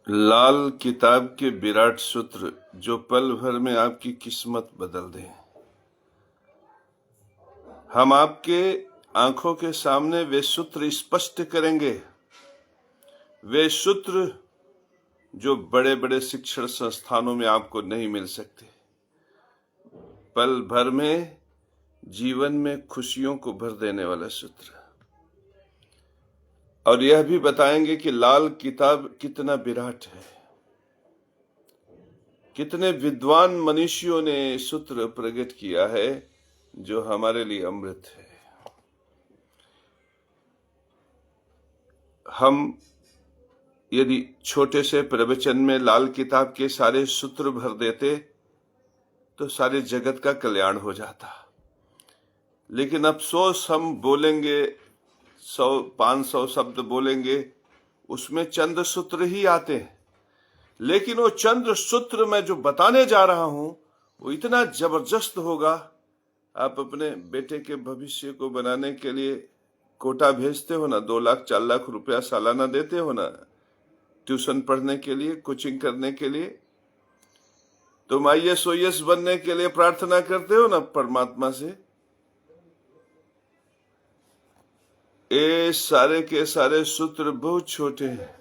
लाल किताब के विराट सूत्र जो पल भर में आपकी किस्मत बदल दें। हम आपके आंखों के सामने वे सूत्र स्पष्ट करेंगे, वे सूत्र जो बड़े बड़े शिक्षण संस्थानों में आपको नहीं मिल सकते। पल भर में जीवन में खुशियों को भर देने वाला सूत्र। और यह भी बताएंगे कि लाल किताब कितना विराट है, कितने विद्वान मनुष्यों ने सूत्र प्रकट किया है जो हमारे लिए अमृत है। हम यदि छोटे से प्रवचन में लाल किताब के सारे सूत्र भर देते तो सारे जगत का कल्याण हो जाता, लेकिन अफसोस हम बोलेंगे 100-500 शब्द बोलेंगे, उसमें चंद सूत्र ही आते हैं, लेकिन वो चंद सूत्र मैं जो बताने जा रहा हूं वो इतना जबरदस्त होगा। आप अपने बेटे के भविष्य को बनाने के लिए कोटा भेजते हो ना, 2 लाख 4 लाख रुपया सालाना देते हो ना, ट्यूशन पढ़ने के लिए, कोचिंग करने के लिए। तुम IAS OAS बनने के लिए प्रार्थना करते हो ना परमात्मा से। ये सारे के सारे सूत्र बहुत छोटे हैं।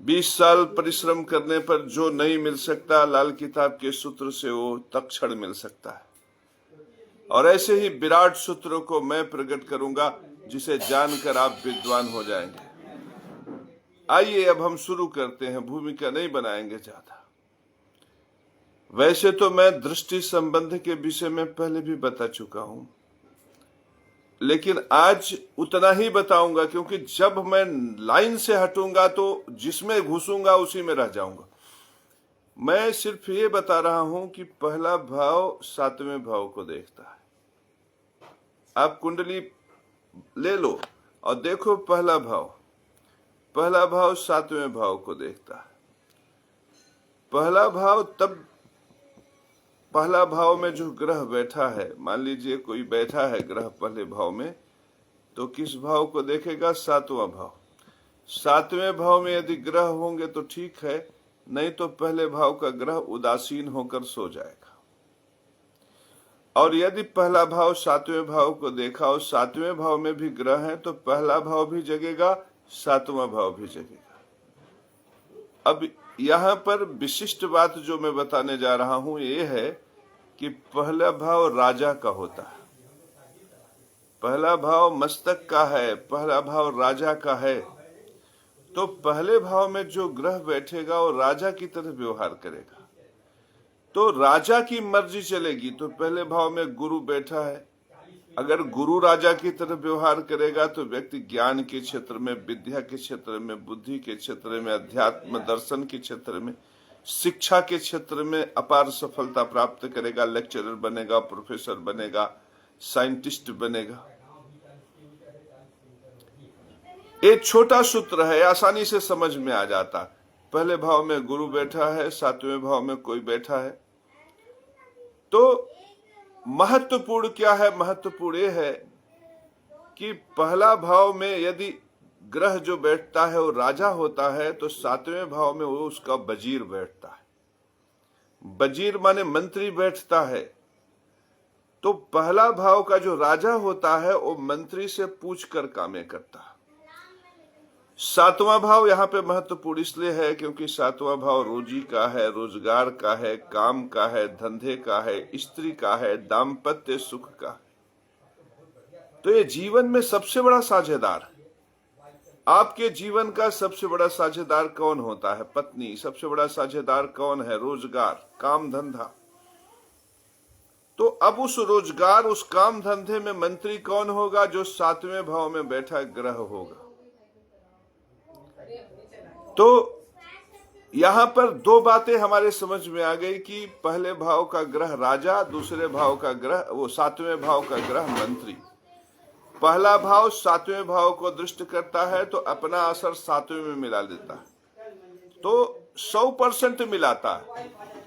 20 साल परिश्रम करने पर जो नहीं मिल सकता, लाल किताब के सूत्र से वो तत्क्षण मिल सकता है। और ऐसे ही विराट सूत्रों को मैं प्रकट करूंगा जिसे जानकर आप विद्वान हो जाएंगे। आइए अब हम शुरू करते हैं, भूमिका नहीं बनाएंगे ज्यादा। वैसे तो मैं दृष्टि संबंध के विषय में पहले भी बता चुका हूं, लेकिन आज उतना ही बताऊंगा, क्योंकि जब मैं लाइन से हटूंगा तो जिसमें घुसूंगा उसी में रह जाऊंगा। मैं सिर्फ ये बता रहा हूं कि पहला भाव 7वें भाव को देखता है। आप कुंडली ले लो और देखो, पहला भाव 7वें भाव को देखता है। पहला भाव में जो ग्रह बैठा है, मान लीजिए कोई बैठा है ग्रह पहले भाव में, तो किस भाव को देखेगा? 7वां भाव। 7वें भाव में यदि ग्रह होंगे तो ठीक है, नहीं तो पहले भाव का ग्रह उदासीन होकर सो जाएगा। और यदि पहला भाव 7वें भाव को देखा और 7वें भाव में भी ग्रह है तो पहला भाव भी जगेगा, 7वां भाव भी जगेगा। अब यहां पर विशिष्ट बात जो मैं बताने जा रहा हूं ये है कि पहला भाव राजा का होता है, पहला भाव मस्तक का है, पहला भाव राजा का है। तो पहले भाव में जो ग्रह बैठेगा वो राजा की तरह व्यवहार करेगा, तो राजा की मर्जी चलेगी। तो पहले भाव में गुरु बैठा है, अगर गुरु राजा की तरह व्यवहार करेगा तो व्यक्ति ज्ञान के क्षेत्र में, विद्या के क्षेत्र में, बुद्धि के क्षेत्र में, अध्यात्म दर्शन के क्षेत्र में, शिक्षा के क्षेत्र में अपार सफलता प्राप्त करेगा। लेक्चरर बनेगा, प्रोफेसर बनेगा, साइंटिस्ट बनेगा। एक छोटा सूत्र है, आसानी से समझ में आ जाता। पहले भाव में गुरु बैठा है, 7वें भाव में कोई बैठा है, तो महत्वपूर्ण क्या है? महत्वपूर्ण यह है कि पहला भाव में यदि ग्रह जो बैठता है वो राजा होता है तो 7वें भाव में वो उसका वजीर बैठता है। वजीर माने मंत्री बैठता है। तो पहला भाव का जो राजा होता है वो मंत्री से पूछ कर कामें करता है। 7वां भाव यहाँ पे महत्वपूर्ण इसलिए है क्योंकि 7वां भाव रोजी का है, रोजगार का है, काम का है, धंधे का है, स्त्री का है, दाम्पत्य सुख का है। तो ये जीवन में सबसे बड़ा साझेदार है। आपके जीवन का सबसे बड़ा साझेदार कौन होता है? पत्नी। सबसे बड़ा साझेदार कौन है? रोजगार, काम धंधा। तो अब उस रोजगार, उस काम धंधे में मंत्री कौन होगा? जो 7वें भाव में बैठा ग्रह होगा। तो यहां पर 2 बातें हमारे समझ में आ गई कि पहले भाव का ग्रह राजा, दूसरे भाव का ग्रह, वो 7वें भाव का ग्रह मंत्री। पहला भाव 7वें भाव को दृष्ट करता है तो अपना असर 7वें में मिला लेता है, तो 100% मिलाता है।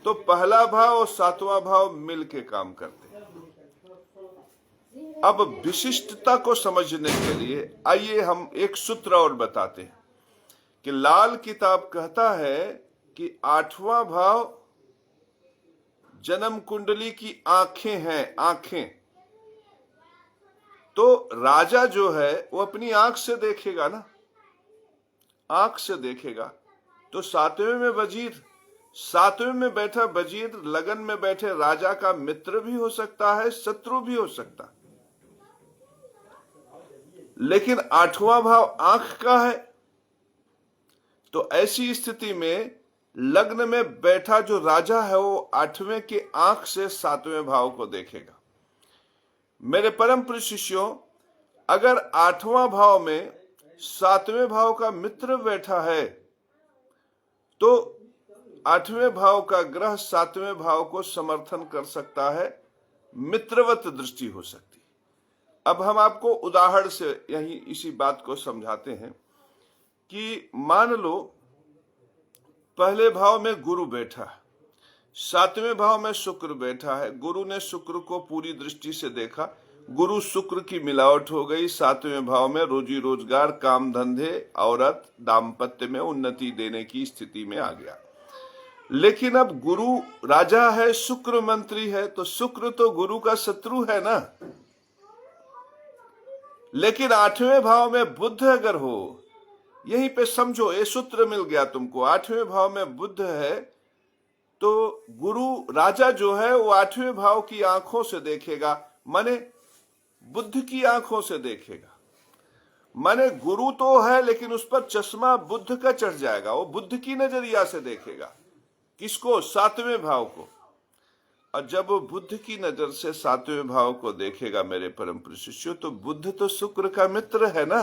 तो पहला भाव और 7वां भाव मिलके काम करते हैं। अब विशिष्टता को समझने के लिए आइए हम एक सूत्र और बताते हैं कि लाल किताब कहता है कि 8वां भाव जन्म कुंडली की आंखें हैं, आंखें। तो राजा जो है वो अपनी आंख से देखेगा ना, आंख से देखेगा। तो 7वें में वजीर, 7वें में बैठा वजीर लगन में बैठे राजा का मित्र भी हो सकता है, शत्रु भी हो सकता, लेकिन 8वां भाव आंख का है। तो ऐसी स्थिति में लग्न में बैठा जो राजा है वो 8वें के आंख से 7वें भाव को देखेगा। मेरे परम प्रिय शिष्यों, अगर 8वां भाव में 7वें भाव का मित्र बैठा है तो 8वें भाव का ग्रह 7वें भाव को समर्थन कर सकता है, मित्रवत दृष्टि हो सकती है। अब हम आपको उदाहरण से यही इसी बात को समझाते हैं कि मान लो पहले भाव में गुरु बैठा है, 7वें भाव में शुक्र बैठा है। गुरु ने शुक्र को पूरी दृष्टि से देखा, गुरु शुक्र की मिलावट हो गई, 7वें भाव में रोजी रोजगार, काम धंधे, औरत, दाम्पत्य में उन्नति देने की स्थिति में आ गया। लेकिन अब गुरु राजा है, शुक्र मंत्री है, तो शुक्र तो गुरु का शत्रु है ना। लेकिन 8वें भाव में बुध अगर हो, यहीं पे समझो ये सूत्र मिल गया तुमको, 8वें भाव में बुध है तो गुरु राजा जो है वो 8वें भाव की आंखों से देखेगा, माने बुद्ध की आंखों से देखेगा। माने गुरु तो है लेकिन उस पर चश्मा बुद्ध का चढ़ जाएगा, वो बुद्ध की नजरिया से देखेगा। किसको? 7वें भाव को। और जब वो बुद्ध की नजर से 7वें भाव को देखेगा मेरे परम प्रिय शिष्यों, तो बुद्ध तो शुक्र का मित्र है ना,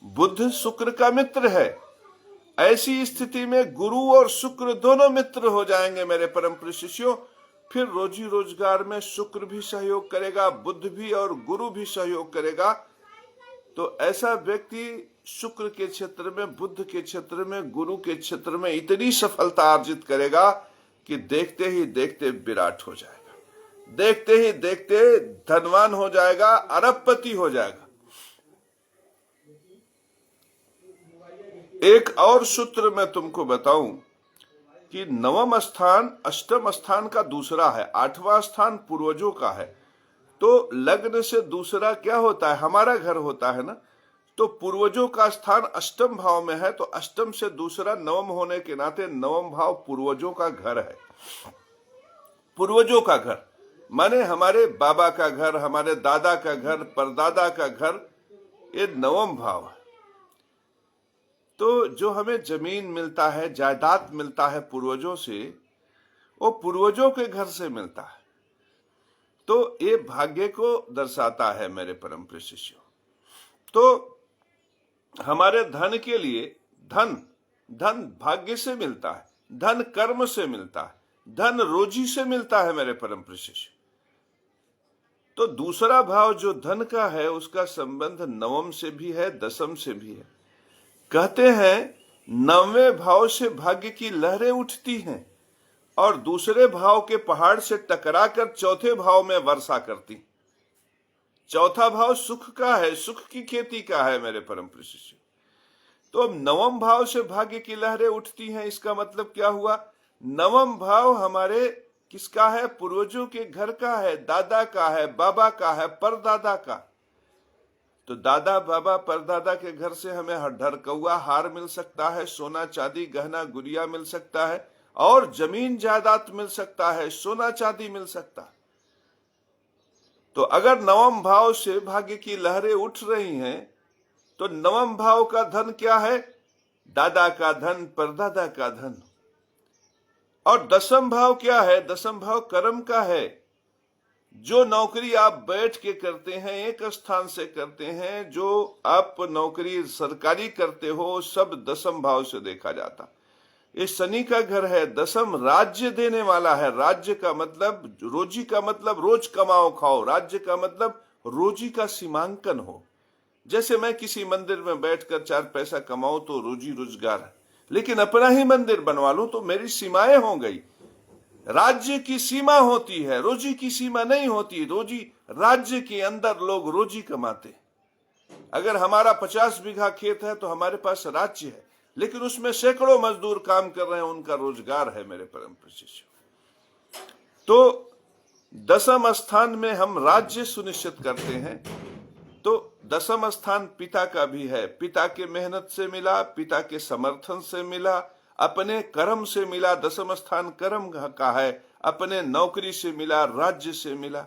बुद्ध शुक्र का मित्र है। ऐसी स्थिति में गुरु और शुक्र दोनों मित्र हो जाएंगे मेरे परम प्रिय शिष्यों। फिर रोजी रोजगार में शुक्र भी सहयोग करेगा, बुद्ध भी और गुरु भी सहयोग करेगा। तो ऐसा व्यक्ति शुक्र के क्षेत्र में, बुद्ध के क्षेत्र में, गुरु के क्षेत्र में इतनी सफलता अर्जित करेगा कि देखते ही देखते विराट हो जाएगा, देखते ही देखते धनवान हो जाएगा, अरबपति हो जाएगा। एक और सूत्र मैं तुमको बताऊं कि 9वां स्थान 8वां स्थान का दूसरा है, 8वां स्थान पूर्वजों का है। तो लग्न से दूसरा क्या होता है? हमारा घर होता है ना। तो पूर्वजों का स्थान 8वें भाव में है, तो 8वें से दूसरा 9वां होने के नाते 9वां भाव पूर्वजों का घर है। पूर्वजों का घर माने हमारे बाबा का घर, हमारे दादा का घर, परदादा का घर, ये 9वां भाव है। तो जो हमें जमीन मिलता है, जायदाद मिलता है पूर्वजों से, वो पूर्वजों के घर से मिलता है। तो ये भाग्य को दर्शाता है मेरे परम प्रिय शिष्यों। तो हमारे धन के लिए धन भाग्य से मिलता है, धन कर्म से मिलता है, धन रोजी से मिलता है मेरे परम प्रिय शिष्य। तो दूसरा भाव जो धन का है उसका संबंध 9वें से भी है, 10वें से भी है। कहते हैं 9वें भाव से भाग्य की लहरें उठती हैं और दूसरे भाव के पहाड़ से टकराकर चौथे भाव में वर्षा करती। चौथा भाव सुख का है, सुख की खेती का है मेरे परम प्रिय शिष्य। तो अब 9वें भाव से भाग्य की लहरें उठती हैं, इसका मतलब क्या हुआ? 9वां भाव हमारे किसका है? पूर्वजों के घर का है, दादा का है, बाबा का है, परदादा का। तो दादा, बाबा, परदादा के घर से हमें ढरकौआ हार मिल सकता है, सोना चांदी गहना गुड़िया मिल सकता है, और जमीन जायदाद मिल सकता है, सोना चांदी मिल सकता है। तो अगर 9वां भाव से भाग्य की लहरें उठ रही हैं तो 9वां भाव का धन क्या है? दादा का धन, परदादा का धन। और 10वां भाव क्या है? 10वां भाव कर्म का है। जो नौकरी आप बैठ के करते हैं, एक स्थान से करते हैं, जो आप नौकरी सरकारी करते हो, सब 10वां भाव से देखा जाता। ये शनि का घर है, 10वां राज्य देने वाला है। राज्य का मतलब, रोजी का मतलब रोज कमाओ खाओ, राज्य का मतलब रोजी का सीमांकन हो। जैसे मैं किसी मंदिर में बैठकर 4 पैसा कमाऊं तो रोजी रोजगार है, लेकिन अपना ही मंदिर बनवा लूं तो मेरी सीमाएं हो गई। राज्य की सीमा होती है, रोजी की सीमा नहीं होती। रोजी राज्य के अंदर लोग रोजी कमाते। अगर हमारा 50 बीघा खेत है तो हमारे पास राज्य है, लेकिन उसमें सैकड़ों मजदूर काम कर रहे हैं, उनका रोजगार है मेरे परम शिष्य। तो 10वें स्थान में हम राज्य सुनिश्चित करते हैं, तो 10वां स्थान पिता का भी है। पिता के मेहनत से मिला, पिता के समर्थन से मिला, अपने कर्म से मिला। 10वां स्थान कर्म का है, अपने नौकरी से मिला, राज्य से मिला।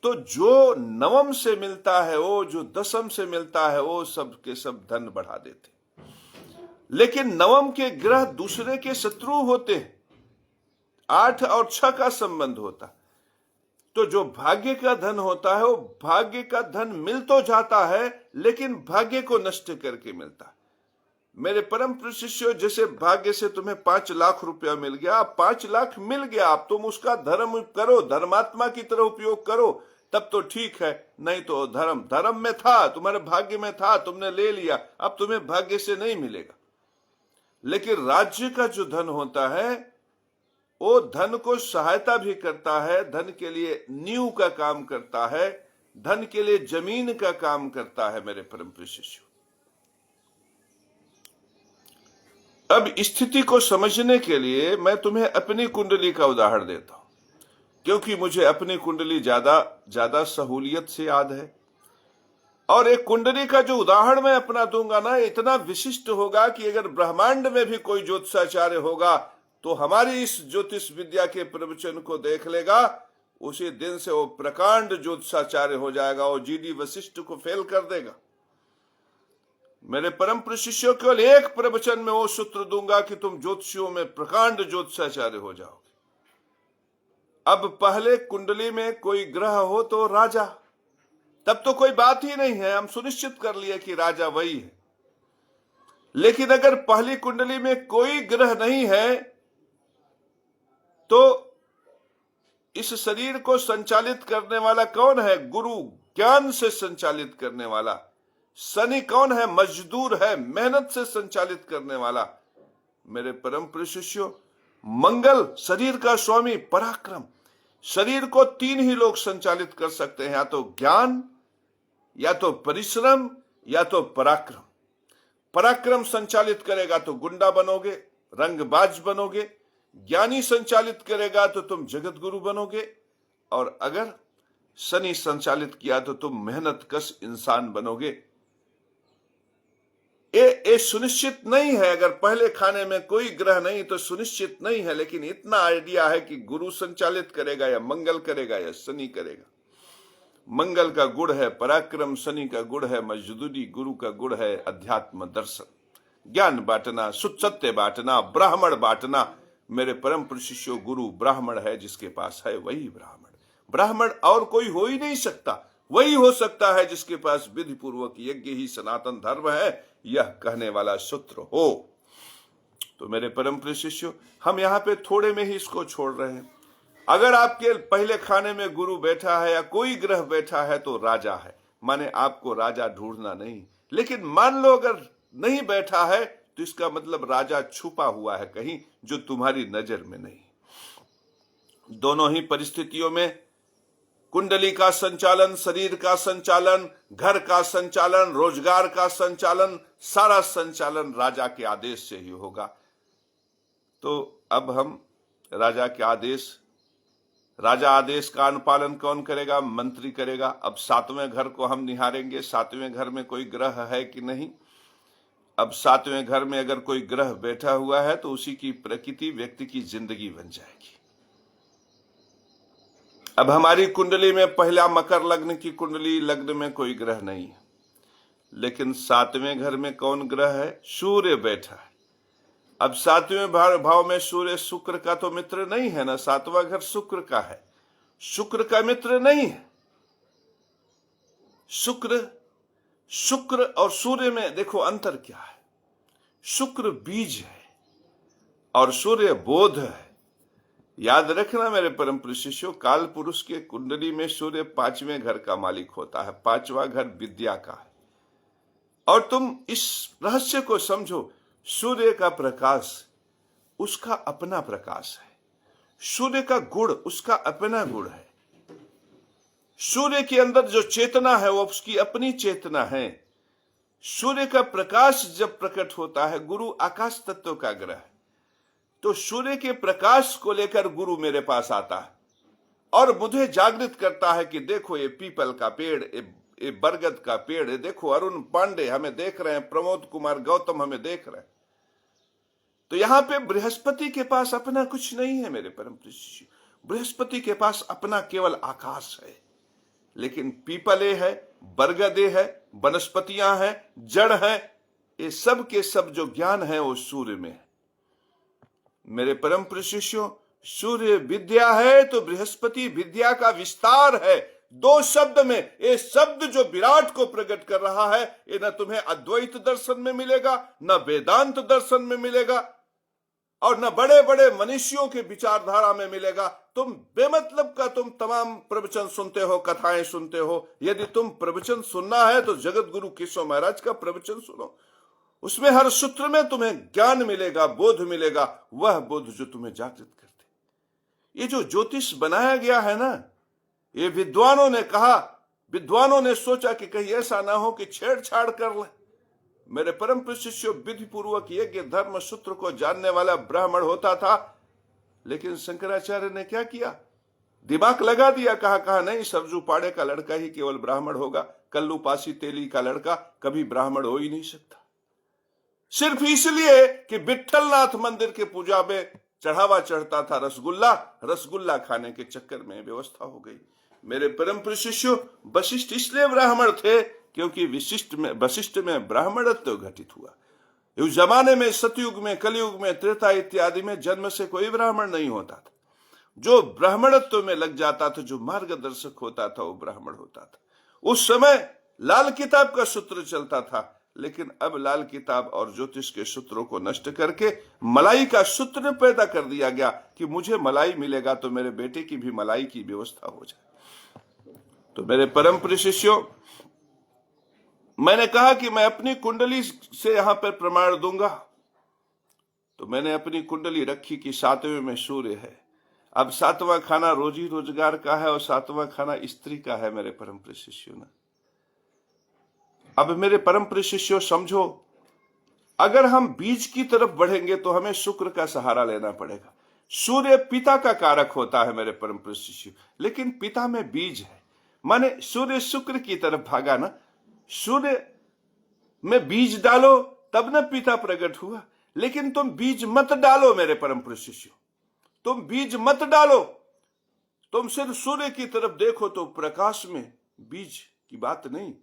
तो जो 9 से मिलता है, वो जो 10 से मिलता है, वो सब के सब धन बढ़ा देते। लेकिन 9 के ग्रह दूसरे के शत्रु होते हैं। 8 और 6 का संबंध होता, तो जो भाग्य का धन होता है, वो भाग्य का धन मिल तो जाता है, लेकिन भाग्य को नष्ट करके मिलता है। मेरे परम शिष्यों, जैसे भाग्य से तुम्हें 5 लाख रुपया मिल गया, 5 लाख मिल गया, अब तुम उसका धर्म करो, धर्मात्मा की तरह उपयोग करो, तब तो ठीक है। नहीं तो धर्म में था, तुम्हारे भाग्य में था, तुमने ले लिया, अब तुम्हें भाग्य से नहीं मिलेगा। लेकिन राज्य का जो धन होता है, वो धन को सहायता भी करता है, धन के लिए नींव का काम करता है, धन के लिए जमीन का काम करता है मेरे परम शिष्यों। अब स्थिति को समझने के लिए मैं तुम्हें अपनी कुंडली का उदाहरण देता हूं, क्योंकि मुझे अपनी कुंडली ज्यादा सहूलियत से याद है। और एक कुंडली का जो उदाहरण मैं अपना दूंगा ना, इतना विशिष्ट होगा कि अगर ब्रह्मांड में भी कोई ज्योतिषाचार्य होगा तो हमारी इस ज्योतिष विद्या के प्रवचन को देख लेगा, उसी दिन से वो प्रकांड ज्योतिषाचार्य हो जाएगा, वो जीडी वशिष्ठ को फेल कर देगा। मेरे परम शिष्यों, केवल एक प्रवचन में वो सूत्र दूंगा कि तुम ज्योतिषियों में प्रकांड ज्योतिषाचार्य हो जाओगे। अब पहले कुंडली में कोई ग्रह हो तो राजा, तब तो कोई बात ही नहीं है, हम सुनिश्चित कर लिए कि राजा वही है। लेकिन अगर पहली कुंडली में कोई ग्रह नहीं है, तो इस शरीर को संचालित करने वाला कौन है? गुरु, ज्ञान से संचालित करने वाला। शनि कौन है? मजदूर है, मेहनत से संचालित करने वाला। मेरे परम शिष्यों, मंगल शरीर का स्वामी, पराक्रम। शरीर को 3 ही लोग संचालित कर सकते हैं, या तो ज्ञान, या तो परिश्रम, या तो पराक्रम। पराक्रम संचालित करेगा तो गुंडा बनोगे, रंगबाज बनोगे। ज्ञानी संचालित करेगा तो तुम जगत गुरु बनोगे, और अगर शनि संचालित किया तो तुम मेहनत कश इंसान बनोगे। ये सुनिश्चित नहीं है, अगर पहले खाने में कोई ग्रह नहीं तो सुनिश्चित नहीं है, लेकिन इतना आइडिया है कि गुरु संचालित करेगा, या मंगल करेगा, या शनि करेगा। मंगल का गुण है पराक्रम, शनि का गुण है मजदूरी, गुरु का गुण है अध्यात्म दर्शन, ज्ञान बांटना, शुद्ध सत्य बांटना, ब्राह्मण बांटना। मेरे परम शिष्यों, गुरु ब्राह्मण है, जिसके पास है वही ब्राह्मण। ब्राह्मण और कोई हो ही नहीं सकता, वही हो सकता है जिसके पास विधि पूर्वक यज्ञ ही सनातन धर्म है, यह कहने वाला सूत्र हो। तो मेरे परम शिष्यों, हम यहाँ पे थोड़े में ही इसको छोड़ रहे हैं। अगर आपके पहले खाने में गुरु बैठा है या कोई ग्रह बैठा है तो राजा है, माने आपको राजा ढूंढना नहीं। लेकिन मान लो अगर नहीं बैठा है तो इसका मतलब राजा छुपा हुआ है कहीं, जो तुम्हारी नजर में नहीं। दोनों ही परिस्थितियों में कुंडली का संचालन, शरीर का संचालन, घर का संचालन, रोजगार का संचालन, सारा संचालन राजा के आदेश से ही होगा। तो अब हम राजा आदेश का अनुपालन कौन करेगा? मंत्री करेगा। अब 7वें घर को हम निहारेंगे, 7वें घर में कोई ग्रह है कि नहीं। अब 7वें घर में अगर कोई ग्रह बैठा हुआ है तो उसी की प्रकृति व्यक्ति की जिंदगी बन जाएगी। अब हमारी कुंडली में पहला मकर लग्न की कुंडली, लग्न में कोई ग्रह नहीं है, लेकिन 7वें घर में कौन ग्रह है? सूर्य बैठा है। अब 7वें भाव में सूर्य शुक्र का तो मित्र नहीं है ना, 7वां घर शुक्र का है, शुक्र का मित्र नहीं है। शुक्र और सूर्य में देखो अंतर क्या है। शुक्र बीज है और सूर्य बोध है। याद रखना मेरे परम शिष्यों, काल पुरुष के कुंडली में सूर्य 5वें घर का मालिक होता है, 5वां घर विद्या का है। और तुम इस रहस्य को समझो, सूर्य का प्रकाश उसका अपना प्रकाश है, सूर्य का गुण उसका अपना गुण है। सूर्य के अंदर जो चेतना है वो उसकी अपनी चेतना है। सूर्य का प्रकाश जब प्रकट होता है, गुरु आकाश तत्व का ग्रह है, तो सूर्य के प्रकाश को लेकर गुरु मेरे पास आता है और मुझे जागृत करता है कि देखो ये पीपल का पेड़, ये बरगद का पेड़ है, देखो अरुण पांडे हमें देख रहे हैं, प्रमोद कुमार गौतम हमें देख रहे हैं। तो यहां पे बृहस्पति के पास अपना कुछ नहीं है मेरे परम प्रिय शिष्य। बृहस्पति के पास अपना केवल आकाश है, लेकिन पीपले है, बरगदे है, वनस्पतियां हैं, जड़ है, ये सब के सब जो ज्ञान है वो सूर्य में है। मेरे परम प्रिय शिष्यों, सूर्य विद्या है तो बृहस्पति विद्या का विस्तार है। दो शब्द में ये शब्द जो विराट को प्रकट कर रहा है, ये न तुम्हें अद्वैत दर्शन में मिलेगा, न वेदांत दर्शन में मिलेगा, और न बड़े बड़े मनुष्यों के विचारधारा में मिलेगा। तुम बेमतलब का तुम तमाम प्रवचन सुनते हो, कथाएं सुनते हो। यदि तुम प्रवचन सुनना है तो जगत गुरु केशव महाराज का प्रवचन सुनो, उसमें हर सूत्र में तुम्हें ज्ञान मिलेगा, बोध मिलेगा, वह बोध जो तुम्हें जागृत करते। ये जो ज्योतिष बनाया गया है ना, ये विद्वानों ने कहा, विद्वानों ने सोचा कि कहीं ऐसा ना हो कि छेड़छाड़ कर ले। मेरे परम प्रिय शिष्यों, विधि पूर्वक यज्ञ धर्म सूत्र को जानने वाला ब्राह्मण होता था, लेकिन शंकराचार्य ने क्या किया, दिमाग लगा दिया, कहा नहीं, सरजू पाड़े का लड़का ही केवल ब्राह्मण होगा, कल्लू पासी तेली का लड़का कभी ब्राह्मण हो ही नहीं सकता। सिर्फ इसलिए कि विट्ठलनाथ मंदिर के पूजा में चढ़ावा चढ़ता था रसगुल्ला, रसगुल्ला खाने के चक्कर में व्यवस्था हो गई। मेरे परम प्रिय शिष्यों, वशिष्ठ इसलिए ब्राह्मण थे क्योंकि वशिष्ठ में ब्राह्मणत्व घटित हुआ। उस जमाने में, सतयुग में, कलयुग में, त्रेता इत्यादि में जन्म से कोई ब्राह्मण नहीं होता था। जो ब्राह्मणत्व में लग जाता था, जो मार्गदर्शक होता था, वो ब्राह्मण होता था। उस समय लाल किताब का सूत्र चलता था, लेकिन अब लाल किताब और ज्योतिष के सूत्रों को नष्ट करके मलाई का सूत्र पैदा कर दिया गया कि मुझे मलाई मिलेगा तो मेरे बेटे की भी मलाई की व्यवस्था हो जाए। तो मेरे परम प्रिय शिष्यों, मैंने कहा कि मैं अपनी कुंडली से यहां पर प्रमाण दूंगा, तो मैंने अपनी कुंडली रखी कि 7वें में सूर्य है। अब 7वां खाना रोजी रोजगार का है और 7वां खाना स्त्री का है मेरे परम प्रिय शिष्यों ने। अब मेरे परम प्रिय शिष्यों समझो, अगर हम बीज की तरफ बढ़ेंगे तो हमें शुक्र का सहारा लेना पड़ेगा। सूर्य पिता का कारक होता है मेरे परम प्रिय शिष्यों, लेकिन पिता में बीज है, माने सूर्य शुक्र की तरफ भागा ना, सूर्य में बीज डालो तब न पिता प्रकट हुआ। लेकिन तुम बीज मत डालो मेरे परम प्रिय शिष्यों, तुम बीज मत डालो, तुम सिर्फ सूर्य की तरफ देखो तो प्रकाश में बीज की बात नहीं।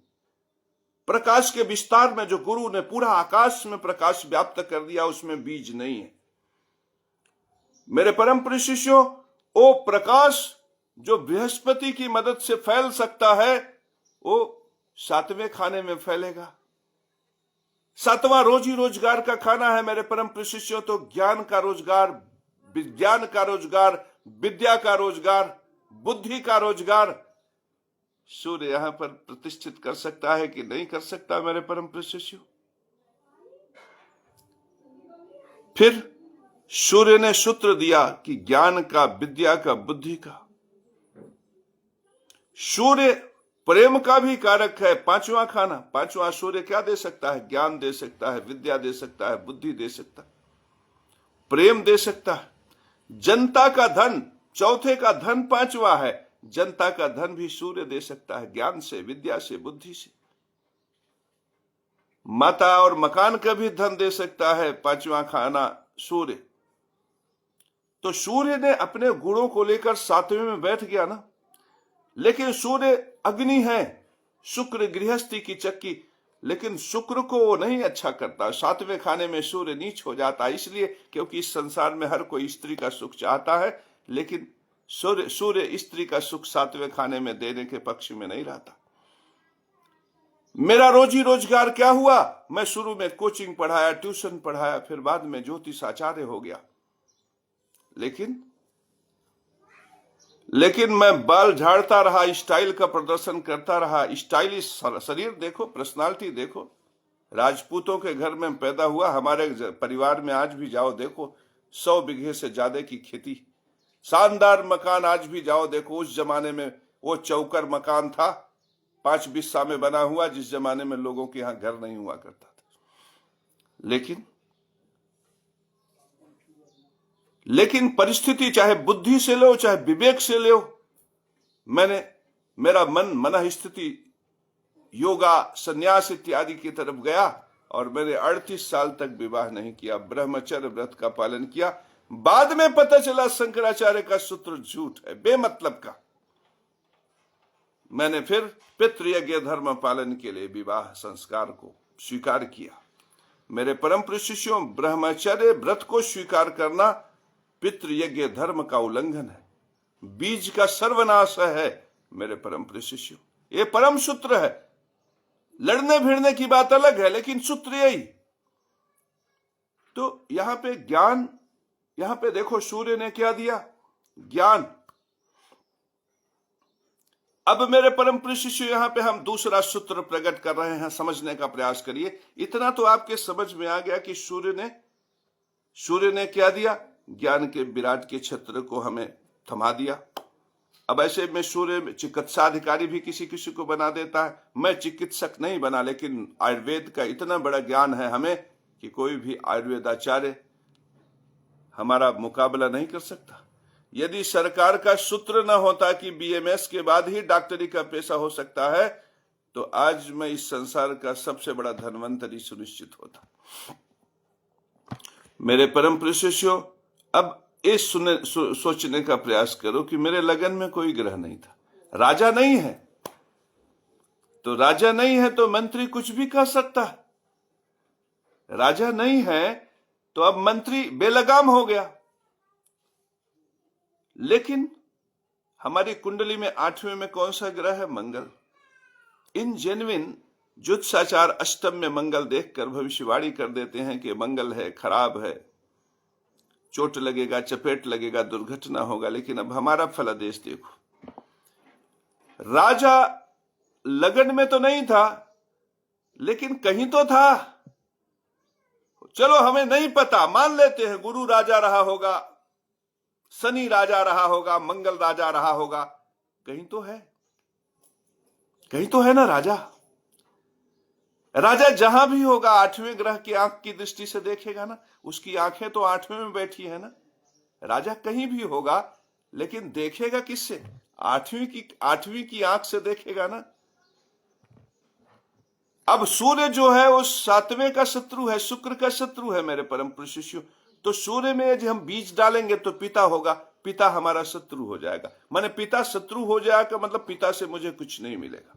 प्रकाश के विस्तार में जो गुरु ने पूरा आकाश में प्रकाश व्याप्त कर दिया, उसमें बीज नहीं है मेरे परम प्रिय शिष्यों। वो प्रकाश जो बृहस्पति की मदद से फैल सकता है, वो 7वें खाने में फैलेगा। 7वां रोजी रोजगार का खाना है मेरे परम प्रिय शिष्यों। तो ज्ञान का रोजगार, विज्ञान का रोजगार, विद्या का रोजगार, बुद्धि का रोजगार सूर्य यहां पर प्रतिष्ठित कर सकता है कि नहीं कर सकता मेरे परम प्रिय शिष्यों। फिर सूर्य ने सूत्र दिया कि ज्ञान का, विद्या का, बुद्धि का। सूर्य प्रेम का भी कारक है। 5वां खाना, 5वां सूर्य क्या दे सकता है? ज्ञान दे सकता है, विद्या दे सकता है, बुद्धि दे सकता है, प्रेम दे सकता है। जनता का धन, चौथे का धन 5वां है, जनता का धन भी सूर्य दे सकता है, ज्ञान से, विद्या से, बुद्धि से। माता और मकान का भी धन दे सकता है 5वां खाना सूर्य। तो सूर्य ने अपने गुणों को लेकर 7वें में बैठ गया ना। लेकिन सूर्य अग्नि है, शुक्र गृहस्थी की चक्की, लेकिन शुक्र को वो नहीं अच्छा करता। 7वें खाने में सूर्य नीच हो जाता है, इसलिए क्योंकि इस संसार में हर कोई स्त्री का सुख चाहता है, लेकिन सूर्य स्त्री का सुख 7वें खाने में देने के पक्ष में नहीं रहता। मेरा रोजी रोजगार क्या हुआ? मैं शुरू में कोचिंग पढ़ाया, ट्यूशन पढ़ाया, फिर बाद में ज्योतिष आचार्य हो गया। लेकिन मैं बाल झाड़ता रहा, स्टाइल का प्रदर्शन करता रहा। स्टाइलिश शरीर देखो, पर्सनालिटी देखो। राजपूतों के घर में पैदा हुआ, हमारे परिवार में आज भी जाओ देखो, 100 बीघे से ज्यादा की खेती, शानदार मकान। आज भी जाओ देखो, उस जमाने में वो चौकर मकान था, 5 बिस्सा में बना हुआ, जिस जमाने में लोगों के यहां घर नहीं हुआ करता था। लेकिन परिस्थिति, चाहे बुद्धि से लो चाहे विवेक से लो, मेरा मन स्थिति योगा संन्यास इत्यादि की तरफ गया और मैंने 38 साल तक विवाह नहीं किया, ब्रह्मचर्य व्रत का पालन किया। बाद में पता चला शंकराचार्य का सूत्र झूठ है, बेमतलब का। मैंने फिर पितृयज्ञ धर्म पालन के लिए विवाह संस्कार को स्वीकार किया। मेरे परम प्रिय शिष्यों, ब्रह्मचर्य व्रत को स्वीकार करना पितृयज्ञ धर्म का उल्लंघन है, बीज का सर्वनाश है। मेरे परम प्रिय शिष्यों, ये परम सूत्र है। लड़ने भिड़ने की बात अलग है, लेकिन सूत्र यही। तो यहां पे ज्ञान, यहां पे देखो सूर्य ने क्या दिया, ज्ञान। अब मेरे परम प्रिय शिष्य, यहां पे हम दूसरा सूत्र प्रकट कर रहे हैं, समझने का प्रयास करिए। इतना तो आपके समझ में आ गया कि सूर्य ने क्या दिया, ज्ञान के विराट के क्षेत्र को हमें थमा दिया। अब ऐसे में सूर्य चिकित्साधिकारी भी किसी किसी को बना देता है। मैं चिकित्सक नहीं बना, लेकिन आयुर्वेद का इतना बड़ा ज्ञान है हमें कि कोई भी आयुर्वेदाचार्य हमारा मुकाबला नहीं कर सकता। यदि सरकार का सूत्र न होता कि बीएमएस के बाद ही डॉक्टरी का पेशा हो सकता है, तो आज मैं इस संसार का सबसे बड़ा धनवंतरी सुनिश्चित होता। मेरे परम प्रिय शिष्यों, अब इस सोचने का प्रयास करो कि मेरे लगन में कोई ग्रह नहीं था, राजा नहीं है। तो राजा नहीं है तो मंत्री कुछ भी कह सकता है। राजा नहीं है तो अब मंत्री बेलगाम हो गया। लेकिन हमारी कुंडली में 8वें में कौन सा ग्रह है, मंगल। इन जेन्युइन ज्योतिषाचार अष्टम में मंगल देखकर भविष्यवाणी कर देते हैं कि मंगल है, खराब है, चोट लगेगा, चपेट लगेगा, दुर्घटना होगा। लेकिन अब हमारा फलादेश देखो, राजा लगन में तो नहीं था, लेकिन कहीं तो था। चलो हमें नहीं पता, मान लेते हैं गुरु राजा रहा होगा, शनि राजा रहा होगा, मंगल राजा रहा होगा, कहीं तो है ना राजा। राजा जहां भी होगा 8वें ग्रह की आंख की दृष्टि से देखेगा ना, उसकी आंखें तो 8वें में बैठी है ना। राजा कहीं भी होगा, लेकिन देखेगा किससे, 8वीं की आंख से देखेगा ना। अब सूर्य जो है वो 7वें का शत्रु है, शुक्र का शत्रु है मेरे परम प्रिय शिष्यों। तो सूर्य में यदि हम बीज डालेंगे तो पिता होगा, पिता हमारा शत्रु हो जाएगा। माने पिता शत्रु हो जाएगा, मतलब पिता से मुझे कुछ नहीं मिलेगा।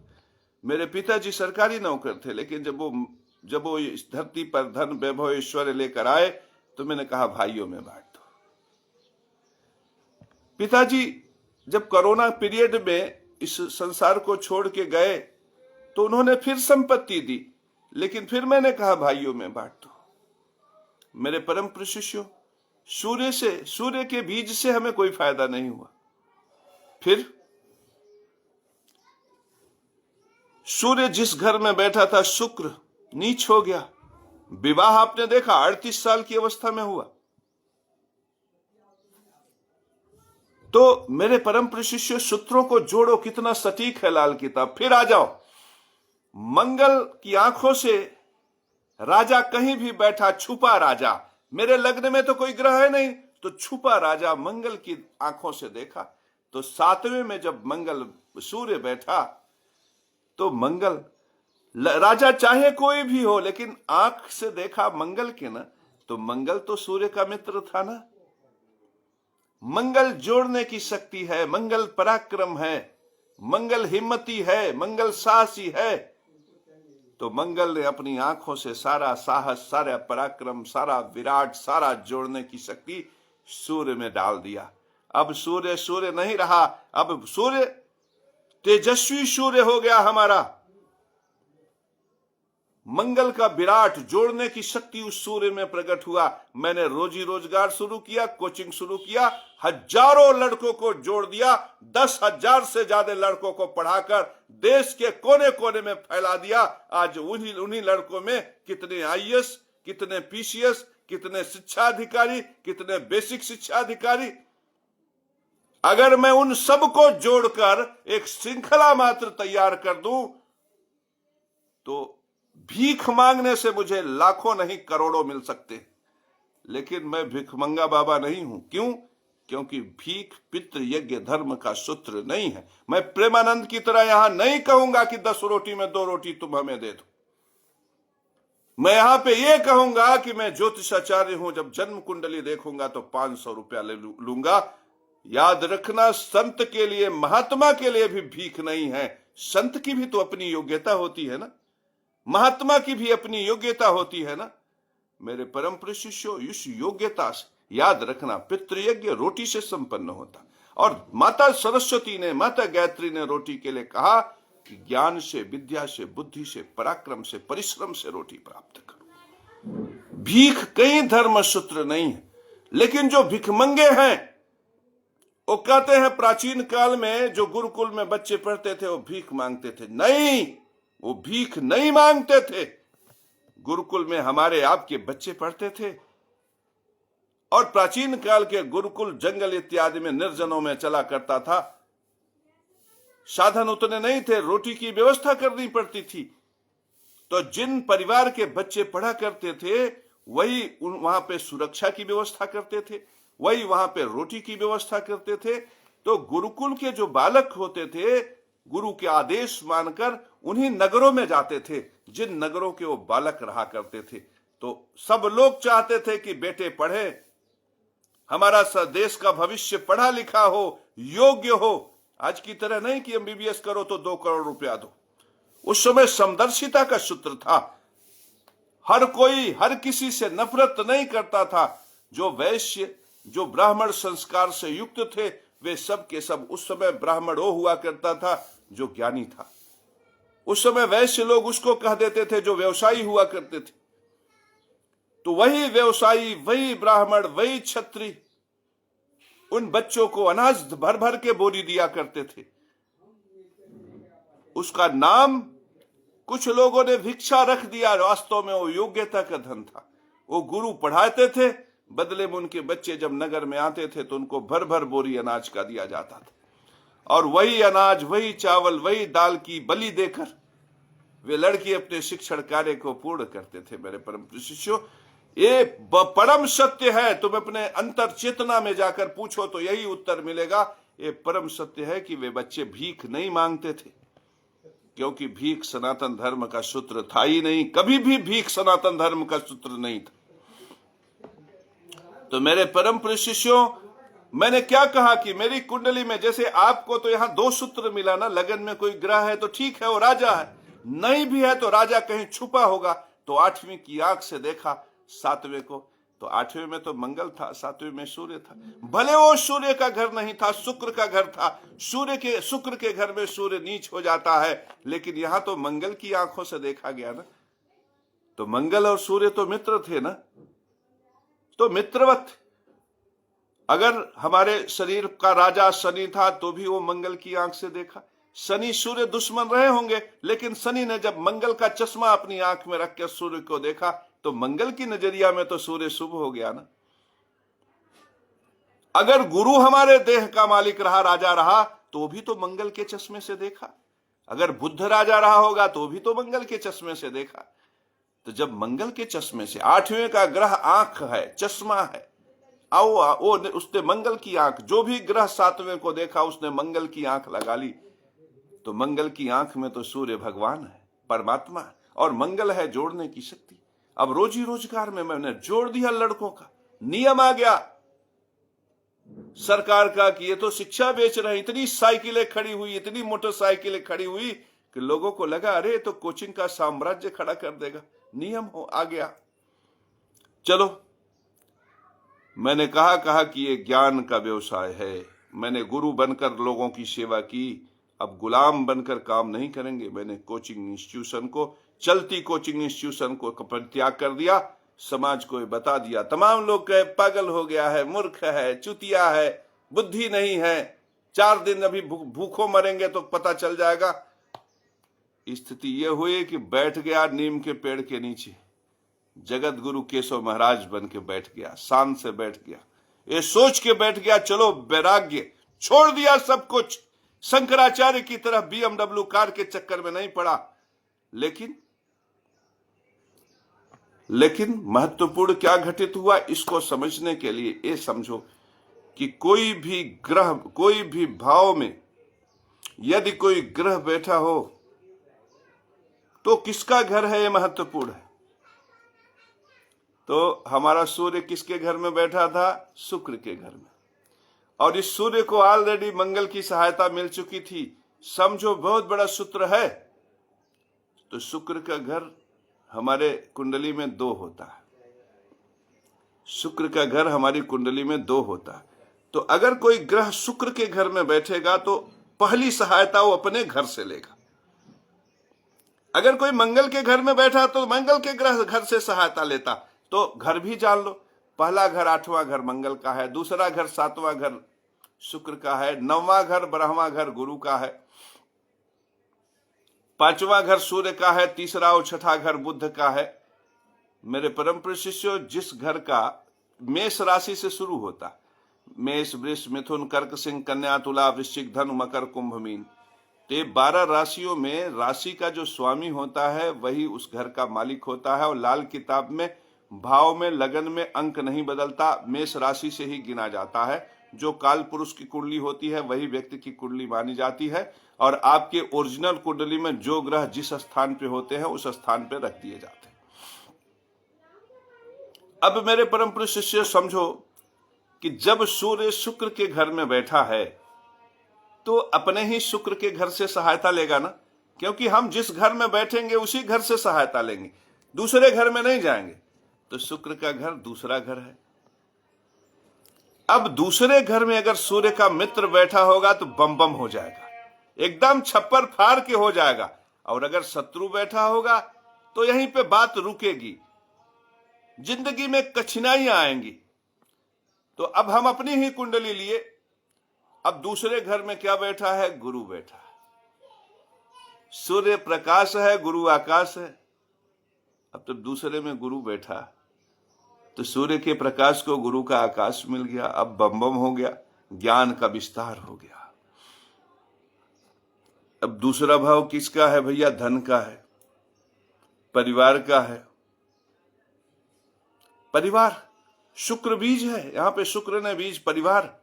मेरे पिताजी सरकारी नौकर थे, लेकिन जब वो इस धरती पर धन वैभव ऐश्वर्य लेकर आए तो मैंने कहा भाइयों में बांट दो। पिताजी जब कोरोना पीरियड में इस संसार को छोड़ के गए तो उन्होंने फिर संपत्ति दी, लेकिन फिर मैंने कहा भाइयों में बांट दो। मेरे परम प्रिय शिष्यों, सूर्य के बीज से हमें कोई फायदा नहीं हुआ। फिर सूर्य जिस घर में बैठा था, शुक्र नीच हो गया। विवाह आपने देखा 38 साल की अवस्था में हुआ। तो मेरे परम प्रिय शिष्यों, सूत्रों को जोड़ो, कितना सटीक है लाल किताब। फिर आ जाओ, मंगल की आंखों से राजा कहीं भी बैठा, छुपा राजा। मेरे लग्न में तो कोई ग्रह है नहीं, तो छुपा राजा मंगल की आंखों से देखा। तो 7वें में जब मंगल सूर्य बैठा तो मंगल, राजा चाहे कोई भी हो, लेकिन आंख से देखा मंगल के ना, तो मंगल तो सूर्य का मित्र था ना। मंगल जोड़ने की शक्ति है, मंगल पराक्रम है, मंगल हिम्मती है, मंगल साहसी है। तो मंगल ने अपनी आंखों से सारा साहस, सारा पराक्रम, सारा विराट, सारा जोड़ने की शक्ति सूर्य में डाल दिया। अब सूर्य नहीं रहा, अब सूर्य तेजस्वी सूर्य हो गया हमारा। मंगल का विराट जोड़ने की शक्ति उस सूर्य में प्रकट हुआ। मैंने रोजी रोजगार शुरू किया, कोचिंग शुरू किया, हजारों लड़कों को जोड़ दिया, 10,000 से ज्यादा लड़कों को पढ़ाकर देश के कोने कोने में फैला दिया। आज उन्हीं लड़कों में कितने आईएएस, कितने पीसीएस, कितने शिक्षा अधिकारी, कितने बेसिक शिक्षा अधिकारी। अगर मैं उन सबको जोड़कर एक श्रृंखला मात्र तैयार कर दूं तो भीख मांगने से मुझे लाखों नहीं करोड़ों मिल सकते, लेकिन मैं भिखमंगा बाबा नहीं हूं। क्यों? क्योंकि भीख पितृ यज्ञ धर्म का सूत्र नहीं है। मैं प्रेमानंद की तरह यहां नहीं कहूंगा कि 10 रोटी में 2 रोटी तुम हमें दे दो। मैं यहां पे ये कहूंगा कि मैं ज्योतिषाचार्य हूं, जब जन्म कुंडली देखूंगा तो 500 रुपया ले लूंगा। याद रखना, संत के लिए, महात्मा के लिए भी भीख नहीं है। संत की भी तो अपनी योग्यता होती है ना, महात्मा की भी अपनी योग्यता होती है ना। मेरे परम प्रिय शिष्यों, इस योग्यता से याद रखना, पितृयज्ञ रोटी से संपन्न होता। और माता सरस्वती ने, माता गायत्री ने रोटी के लिए कहा कि ज्ञान से, विद्या से, बुद्धि से, पराक्रम से, परिश्रम से रोटी प्राप्त करो। भीख कहीं धर्म सूत्र नहीं है। लेकिन जो भिखमंगे हैं वो कहते हैं प्राचीन काल में जो गुरुकुल में बच्चे पढ़ते थे वो भीख मांगते थे। नहीं, वो भीख नहीं मांगते थे। गुरुकुल में हमारे आपके बच्चे पढ़ते थे, और प्राचीन काल के गुरुकुल जंगल इत्यादि में, निर्जनों में चला करता था। साधन उतने नहीं थे, रोटी की व्यवस्था करनी पड़ती थी। तो जिन परिवार के बच्चे पढ़ा करते थे वही वहां पे सुरक्षा की व्यवस्था करते थे, वही वहां पे रोटी की व्यवस्था करते थे। तो गुरुकुल के जो बालक होते थे, गुरु के आदेश मानकर उन्हीं नगरों में जाते थे जिन नगरों के वो बालक रहा करते थे। तो सब लोग चाहते थे कि बेटे पढ़े, हमारा देश का भविष्य पढ़ा लिखा हो, योग्य हो। आज की तरह नहीं कि एमबीबीएस करो तो 2 करोड़ रुपया दो। उस समय समदर्शिता का सूत्र था। हर कोई हर किसी से नफरत नहीं करता था। जो वैश्य, जो ब्राह्मण संस्कार से युक्त थे, वे सब के सब, उस समय ब्राह्मण वो हुआ करता था जो ज्ञानी था। उस समय वैश्य लोग उसको कह देते थे जो व्यवसायी हुआ करते थे। तो वही व्यवसायी, वही ब्राह्मण, वही क्षत्रिय उन बच्चों को अनाज भर भर के बोरी दिया करते थे। उसका नाम कुछ लोगों ने भिक्षा रख दिया, वास्तव में वो योग्यता का धन था। वो गुरु पढ़ाते थे, बदले में उनके बच्चे जब नगर में आते थे तो उनको भर भर बोरी अनाज का दिया जाता था। और वही अनाज, वही चावल, वही दाल की बलि देकर वे लड़की अपने शिक्षण कार्य को पूर्ण करते थे। मेरे परम शिष्यों, ये परम सत्य है। तुम अपने अंतर चेतना में जाकर पूछो तो यही उत्तर मिलेगा। ये परम सत्य है कि वे बच्चे भीख नहीं मांगते थे, क्योंकि भीख सनातन धर्म का सूत्र था ही नहीं। कभी भी भीख सनातन धर्म का सूत्र नहीं था। तो मेरे परम प्रिय शिष्यों, मैंने क्या कहा कि मेरी कुंडली में, जैसे आपको तो यहां 2 सूत्र मिला ना, लगन में कोई ग्रह है तो ठीक है, वो राजा है, नहीं भी है तो राजा कहीं छुपा होगा। तो 8वीं की आंख से देखा 7वें को, तो 8वें में तो मंगल था, 7वें में सूर्य था। भले वो सूर्य का घर नहीं था, शुक्र का घर था। शुक्र के घर में सूर्य नीच हो जाता है, लेकिन यहां तो मंगल की आंखों से देखा गया ना। तो मंगल और सूर्य तो मित्र थे ना, तो मित्रवत। अगर हमारे शरीर का राजा शनि था तो भी वो मंगल की आंख से देखा। शनि सूर्य दुश्मन रहे होंगे, लेकिन शनि ने जब मंगल का चश्मा अपनी आंख में रख कर सूर्य को देखा तो मंगल की नजरिया में तो सूर्य शुभ हो गया ना। अगर गुरु हमारे देह का मालिक रहा, राजा रहा, तो भी तो मंगल के चश्मे से देखा। अगर बुद्ध राजा रहा होगा तो भी तो मंगल के चश्मे से देखा। तो जब मंगल के चश्मे से, 8वें का ग्रह आंख है, चश्मा है, वो उसने मंगल की आंख, जो भी ग्रह 7वें को देखा उसने मंगल की आंख लगा ली। तो मंगल की आंख में तो सूर्य भगवान है, परमात्मा है, और मंगल है जोड़ने की शक्ति। अब रोजी रोजगार में मैंने जोड़ दिया लड़कों का। नियम आ गया सरकार का कि ये तो शिक्षा बेच रहे हैं। इतनी साइकिलें खड़ी हुई, इतनी मोटरसाइकिलें खड़ी हुई कि लोगों को लगा अरे तो कोचिंग का साम्राज्य खड़ा कर देगा। नियम आ गया। चलो, मैंने कहा कि ये ज्ञान का व्यवसाय है। मैंने गुरु बनकर लोगों की सेवा की, अब गुलाम बनकर काम नहीं करेंगे। मैंने कोचिंग इंस्टीट्यूशन को, चलती कोचिंग इंस्टीट्यूशन को परित्याग कर दिया। समाज को बता दिया, तमाम लोग कहे पागल हो गया है, मूर्ख है, चुतिया है, बुद्धि नहीं है, 4 दिन अभी भूखों मरेंगे तो पता चल जाएगा। स्थिति यह हुई कि बैठ गया नीम के पेड़ के नीचे, जगत गुरु केशव महाराज बन के बैठ गया, शान से बैठ गया, ये सोच के बैठ गया चलो वैराग्य, छोड़ दिया सब कुछ, शंकराचार्य की तरह BMW कार के चक्कर में नहीं पड़ा। लेकिन महत्वपूर्ण क्या घटित हुआ, इसको समझने के लिए ये समझो कि कोई भी ग्रह, कोई भी भाव में यदि कोई ग्रह बैठा हो तो किसका घर है, ये महत्वपूर्ण है। तो हमारा सूर्य किसके घर में बैठा था? शुक्र के घर में। और इस सूर्य को ऑलरेडी मंगल की सहायता मिल चुकी थी। समझो बहुत बड़ा सूत्र है। तो शुक्र का घर हमारे कुंडली में 2 होता है। शुक्र का घर हमारी कुंडली में 2 होता है। तो अगर कोई ग्रह शुक्र के घर में बैठेगा तो पहली सहायता वो अपने घर से लेगा। अगर कोई मंगल के घर में बैठा तो मंगल के ग्रह घर से सहायता लेता। तो घर भी जान लो, पहला घर 8वां घर मंगल का है, दूसरा घर 7वां घर शुक्र का है, 9वां घर 12वां घर गुरु का है, 5वां घर सूर्य का है, तीसरा और 6ठा घर बुध का है। मेरे परम प्रिय शिष्यों, जिस घर का मेष राशि से शुरू होता, मेष, वृष, मिथुन, कर्क, सिंह, कन्या, तुला, वृश्चिक, धनु, मकर, कुंभ, मीन, तो 12 राशियों में राशि का जो स्वामी होता है वही उस घर का मालिक होता है। और लाल किताब में भाव में, लगन में अंक नहीं बदलता, मेष राशि से ही गिना जाता है। जो काल पुरुष की कुंडली होती है वही व्यक्ति की कुंडली मानी जाती है। और आपके ओरिजिनल कुंडली में जो ग्रह जिस स्थान पे होते हैं उस स्थान पे रख दिए जाते हैं। अब मेरे परम प्रिय शिष्य समझो कि जब सूर्य शुक्र के घर में बैठा है तो अपने ही शुक्र के घर से सहायता लेगा ना, क्योंकि हम जिस घर में बैठेंगे उसी घर से सहायता लेंगे, दूसरे घर में नहीं जाएंगे। तो शुक्र का घर दूसरा घर है। अब दूसरे घर में अगर सूर्य का मित्र बैठा होगा तो बम बम हो जाएगा, एकदम छप्पर फाड़ के हो जाएगा। और अगर शत्रु बैठा होगा तो यहीं पे बात रुकेगी, जिंदगी में कठिनाइयां आएंगी। तो अब हम अपनी ही कुंडली लिए, अब दूसरे घर में क्या बैठा है? गुरु बैठा है। सूर्य प्रकाश है, गुरु आकाश है। अब तो दूसरे में गुरु बैठा, तो सूर्य के प्रकाश को गुरु का आकाश मिल गया। अब बम बम हो गया, ज्ञान का विस्तार हो गया। अब दूसरा भाव किसका है भैया? धन का है, परिवार का है। परिवार शुक्र बीज है, यहां पे शुक्र ने बीज परिवार।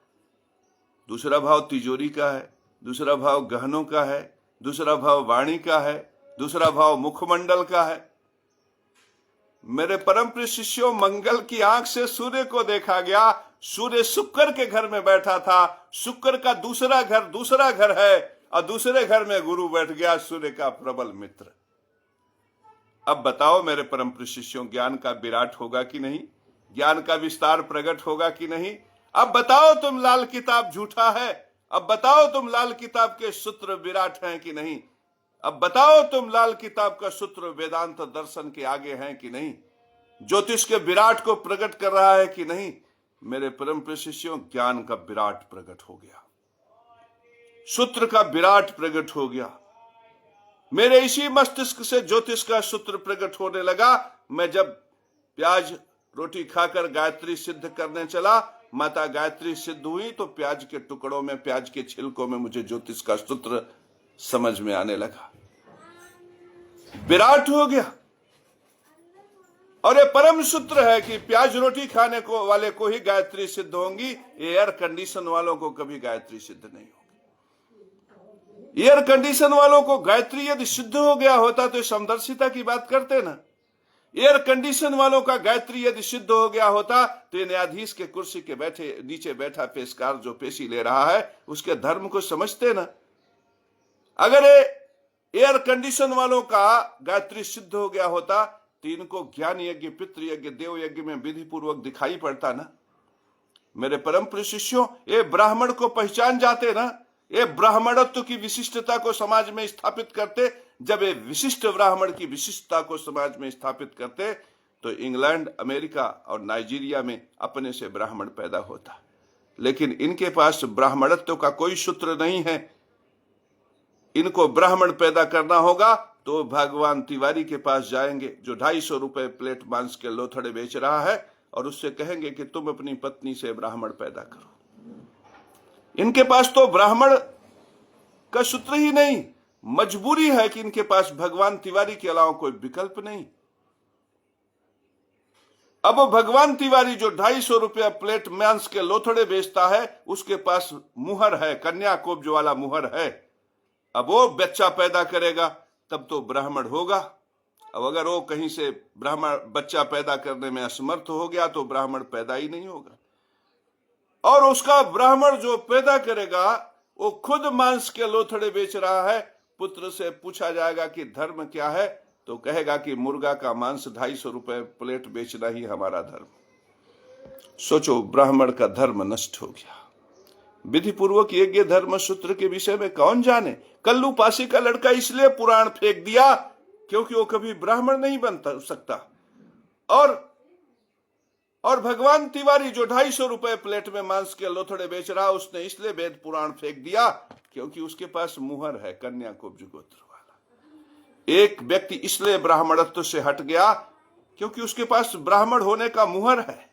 दूसरा भाव तिजोरी का है, दूसरा भाव गहनों का है, दूसरा भाव वाणी का है, दूसरा भाव मुखमंडल का है। मेरे परम प्रिय शिष्यों, मंगल की आंख से सूर्य को देखा गया। सूर्य शुक्र के घर में बैठा था, शुक्र का दूसरा घर है, और दूसरे घर में गुरु बैठ गया, सूर्य का प्रबल मित्र। अब बताओ मेरे परम प्रिय शिष्यों, ज्ञान का विराट होगा कि नहीं? ज्ञान का विस्तार प्रकट होगा कि नहीं? अब बताओ तुम लाल किताब झूठा है? अब बताओ तुम लाल किताब के सूत्र विराट हैं कि नहीं? अब बताओ तुम लाल किताब का सूत्र वेदांत दर्शन के आगे हैं कि नहीं? ज्योतिष के विराट को प्रकट कर रहा है कि नहीं? मेरे परम प्रिय शिष्यों, ज्ञान का विराट प्रकट हो गया, सूत्र का विराट प्रकट हो गया। मेरे इसी मस्तिष्क से ज्योतिष का सूत्र प्रकट होने लगा। मैं जब प्याज रोटी खाकर गायत्री सिद्ध करने चला, माता गायत्री सिद्ध हुई, तो प्याज के टुकड़ों में, प्याज के छिलकों में मुझे ज्योतिष का सूत्र समझ में आने लगा, विराट हो गया। और ये परम सूत्र है कि प्याज रोटी खाने को वाले को ही गायत्री सिद्ध होंगी, एयर कंडीशन वालों को कभी गायत्री सिद्ध नहीं होगी। एयर कंडीशन वालों को गायत्री यदि सिद्ध हो गया होता तो समदर्शिता की बात करते ना। एयर कंडीशन वालों का गायत्री यदि सिद्ध हो गया होता तो ये न्यायाधीश के कुर्सी के नीचे बैठा पेशकार जो पेशी ले रहा है उसके धर्म को समझते ना। अगर एयर कंडीशन वालों का गायत्री सिद्ध हो गया होता तो इनको ज्ञान यज्ञ, पितृ यज्ञ, देव यज्ञ में विधि पूर्वक दिखाई पड़ता ना। मेरे परम प्रिय शिष्यों, ये ब्राह्मण को पहचान जाते ना, ये ब्राह्मणत्व की विशिष्टता को समाज में स्थापित करते। जब ये विशिष्ट ब्राह्मण की विशिष्टता को समाज में स्थापित करते तो इंग्लैंड, अमेरिका और नाइजीरिया में अपने से ब्राह्मण पैदा होता। लेकिन इनके पास ब्राह्मणत्व का कोई सूत्र नहीं है। इनको ब्राह्मण पैदा करना होगा तो भगवान तिवारी के पास जाएंगे जो 250 रुपए प्लेट मांस के लोथड़े बेच रहा है, और उससे कहेंगे कि तुम अपनी पत्नी से ब्राह्मण पैदा करो। इनके पास तो ब्राह्मण का सूत्र ही नहीं, मजबूरी है कि इनके पास भगवान तिवारी के अलावा कोई विकल्प नहीं। अब भगवान तिवारी जो 250 रुपया प्लेट मांस के लोथड़े बेचता है, उसके पास मुहर है, कन्या कोब्ज वाला मुहर है। अब वो बच्चा पैदा करेगा तब तो ब्राह्मण होगा। अब अगर वो कहीं से ब्राह्मण बच्चा पैदा करने में असमर्थ हो गया तो ब्राह्मण पैदा ही नहीं होगा। और उसका ब्राह्मण जो पैदा करेगा वो खुद मांस के लोथड़े बेच रहा है। पुत्र से पूछा जाएगा कि धर्म क्या है, तो कहेगा कि मुर्गा का मांस 250 रुपए प्लेट बेचना ही हमारा धर्म। सोचो, ब्राह्मण का धर्म नष्ट हो गया। विधि पूर्वक यज्ञ धर्म सूत्र के विषय में कौन जाने। कल्लू पासी का लड़का इसलिए पुराण फेंक दिया क्योंकि वो कभी ब्राह्मण नहीं बन सकता। और भगवान तिवारी जो 250 रुपए प्लेट में मांस के लोथड़े बेच रहा, उसने इसलिए वेद पुराण फेंक दिया क्योंकि उसके पास मुहर है, कन्या कोब्ज गोत्र वाला। एक व्यक्ति इसलिए ब्राह्मणत्व से हट गया क्योंकि उसके पास ब्राह्मण होने का मुहर है,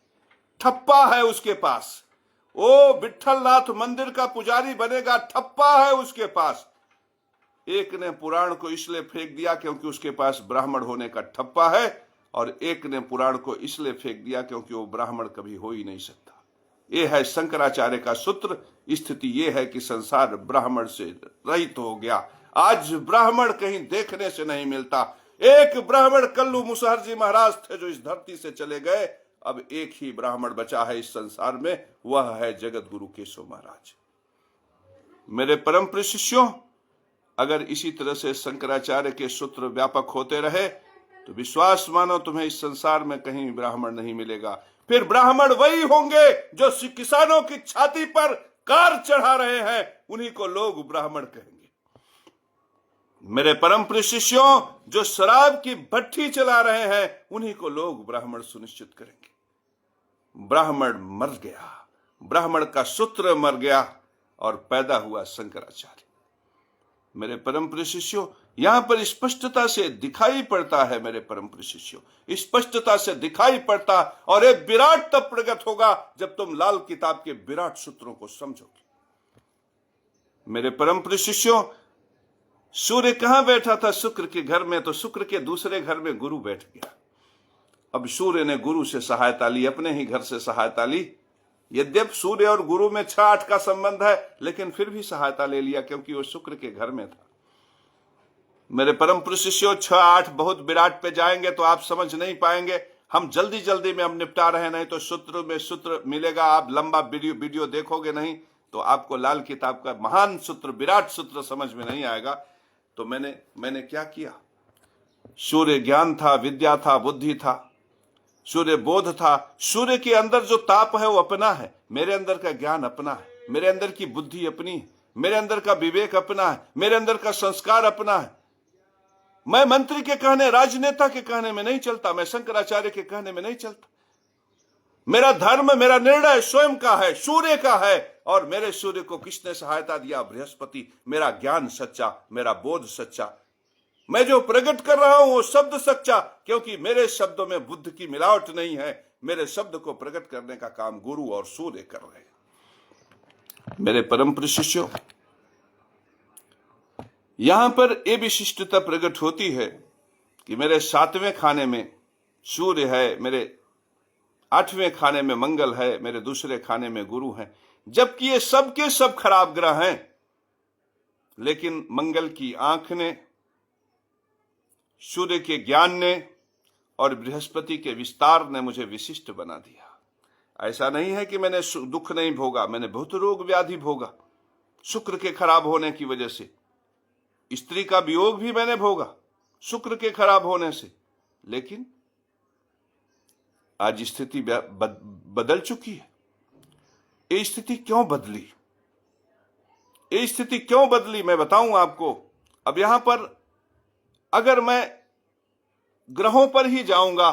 ठप्पा है उसके पास। वो विठलनाथ मंदिर का पुजारी बनेगा, ठप्पा है उसके पास। एक ने पुराण को इसलिए फेंक दिया क्योंकि उसके पास ब्राह्मण होने का ठप्पा है, और एक ने पुराण को इसलिए फेंक दिया क्योंकि वो ब्राह्मण कभी हो ही नहीं सकता। ये है शंकराचार्य का सूत्र। स्थिति ये है कि संसार ब्राह्मण से रहित हो गया। आज ब्राह्मण कहीं देखने से नहीं मिलता। एक ब्राह्मण कल्लू मुसहर जी महाराज थे जो इस धरती से चले गए। अब एक ही ब्राह्मण बचा है इस संसार में, वह है जगत गुरु केशव महाराज। मेरे परम प्रिय शिष्यों, अगर इसी तरह से शंकराचार्य के सूत्र व्यापक होते रहे तो विश्वास मानो तुम्हें इस संसार में कहीं ब्राह्मण नहीं मिलेगा। फिर ब्राह्मण वही होंगे जो किसानों की छाती पर कार चढ़ा रहे हैं, उन्हीं को लोग ब्राह्मण कहेंगे। मेरे परम प्रिय शिष्यों, जो शराब की भट्ठी चला रहे हैं, उन्हीं को लोग ब्राह्मण सुनिश्चित करेंगे। ब्राह्मण मर गया, ब्राह्मण का सूत्र मर गया और पैदा हुआ शंकराचार्य। मेरे परम प्रिय शिष्यों, यहां पर स्पष्टता से दिखाई पड़ता है, मेरे परम प्रिय शिष्यों, स्पष्टता से दिखाई पड़ता। और एक विराट तब प्रकट होगा जब तुम लाल किताब के विराट सूत्रों को समझोगे। मेरे परम प्रिय शिष्यों, सूर्य कहां बैठा था? शुक्र के घर में। तो शुक्र के दूसरे घर में गुरु बैठ गया। अब सूर्य ने गुरु से सहायता ली, अपने ही घर से सहायता ली। यद्यप सूर्य और गुरु में 6-8 का संबंध है, लेकिन फिर भी सहायता ले लिया क्योंकि वो शुक्र के घर में था। मेरे परम प्रिय शिष्यों, 6-8 बहुत विराट पे जाएंगे तो आप समझ नहीं पाएंगे। हम जल्दी जल्दी में हम निपटा रहे, नहीं तो सूत्र में सूत्र मिलेगा। आप लंबा वीडियो देखोगे नहीं तो आपको लाल किताब का महान सूत्र, विराट सूत्र समझ में नहीं आएगा। तो मैंने क्या किया? सूर्य ज्ञान था, विद्या था, बुद्धि था, सूर्य बोध था। सूर्य के अंदर जो ताप है वो अपना है, मेरे अंदर का ज्ञान अपना है, मेरे अंदर की बुद्धि अपनी है, मेरे अंदर का विवेक अपना है, मेरे अंदर का संस्कार अपना है। मैं मंत्री के कहने, राजनेता के कहने में नहीं चलता, मैं शंकराचार्य के कहने में नहीं चलता। मेरा धर्म, मेरा निर्णय स्वयं का है, सूर्य का है। और मेरे सूर्य को किसने सहायता दिया? बृहस्पति। मेरा ज्ञान सच्चा, मेरा बोध सच्चा, मैं जो प्रकट कर रहा हूं वो शब्द सच्चा, क्योंकि मेरे शब्दों में बुद्ध की मिलावट नहीं है। मेरे शब्द को प्रकट करने का काम गुरु और सूर्य कर रहे हैं। मेरे परम प्रिय शिष्यों, यहां पर यह विशिष्टता प्रकट होती है कि मेरे 7वें खाने में सूर्य है, मेरे 8वें खाने में मंगल है, मेरे दूसरे खाने में गुरु है। जबकि ये सब के सब खराब ग्रह हैं, लेकिन मंगल की आंख ने, सूर्य के ज्ञान ने और बृहस्पति के विस्तार ने मुझे विशिष्ट बना दिया। ऐसा नहीं है कि मैंने दुख नहीं भोगा, मैंने बहुत रोग व्याधि भोगा शुक्र के खराब होने की वजह से। स्त्री का वियोग भी मैंने भोगा शुक्र के खराब होने से। लेकिन आज स्थिति बदल चुकी है। ये स्थिति क्यों बदली? ये स्थिति क्यों बदली मैं बताऊं आपको। अब यहां पर अगर मैं ग्रहों पर ही जाऊंगा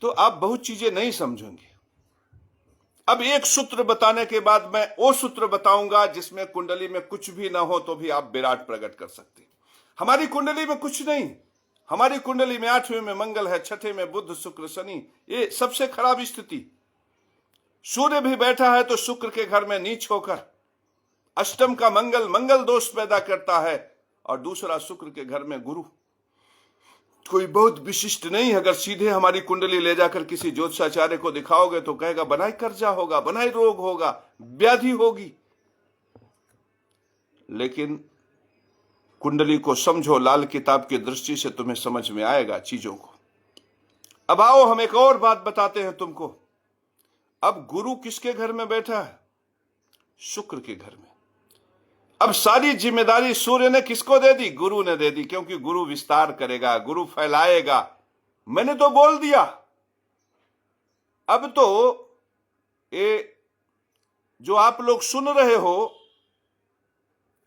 तो आप बहुत चीजें नहीं समझेंगे। अब एक सूत्र बताने के बाद मैं वो सूत्र बताऊंगा जिसमें कुंडली में कुछ भी ना हो तो भी आप विराट प्रकट कर सकते हैं। हमारी कुंडली में कुछ नहीं, हमारी कुंडली में 8वें में मंगल है, 6ठे में बुध, शुक्र, शनि, ये सबसे खराब स्थिति। सूर्य भी बैठा है तो शुक्र के घर में नीच होकर अष्टम का मंगल मंगल दोष पैदा करता है, और दूसरा शुक्र के घर में गुरु। कोई बहुत विशिष्ट नहीं। अगर सीधे हमारी कुंडली ले जाकर किसी ज्योतिषाचार्य को दिखाओगे तो कहेगा बनाई कर्जा होगा, बनाई रोग होगा, व्याधि होगी। लेकिन कुंडली को समझो, लाल किताब की दृष्टि से तुम्हें समझ में आएगा चीजों को। अब आओ हम एक और बात बताते हैं तुमको। अब गुरु किसके घर में बैठा है? शुक्र के घर में। अब सारी जिम्मेदारी सूर्य ने किसको दे दी? गुरु ने दे दी, क्योंकि गुरु विस्तार करेगा, गुरु फैलाएगा। मैंने तो बोल दिया। अब तो ये जो आप लोग सुन रहे हो,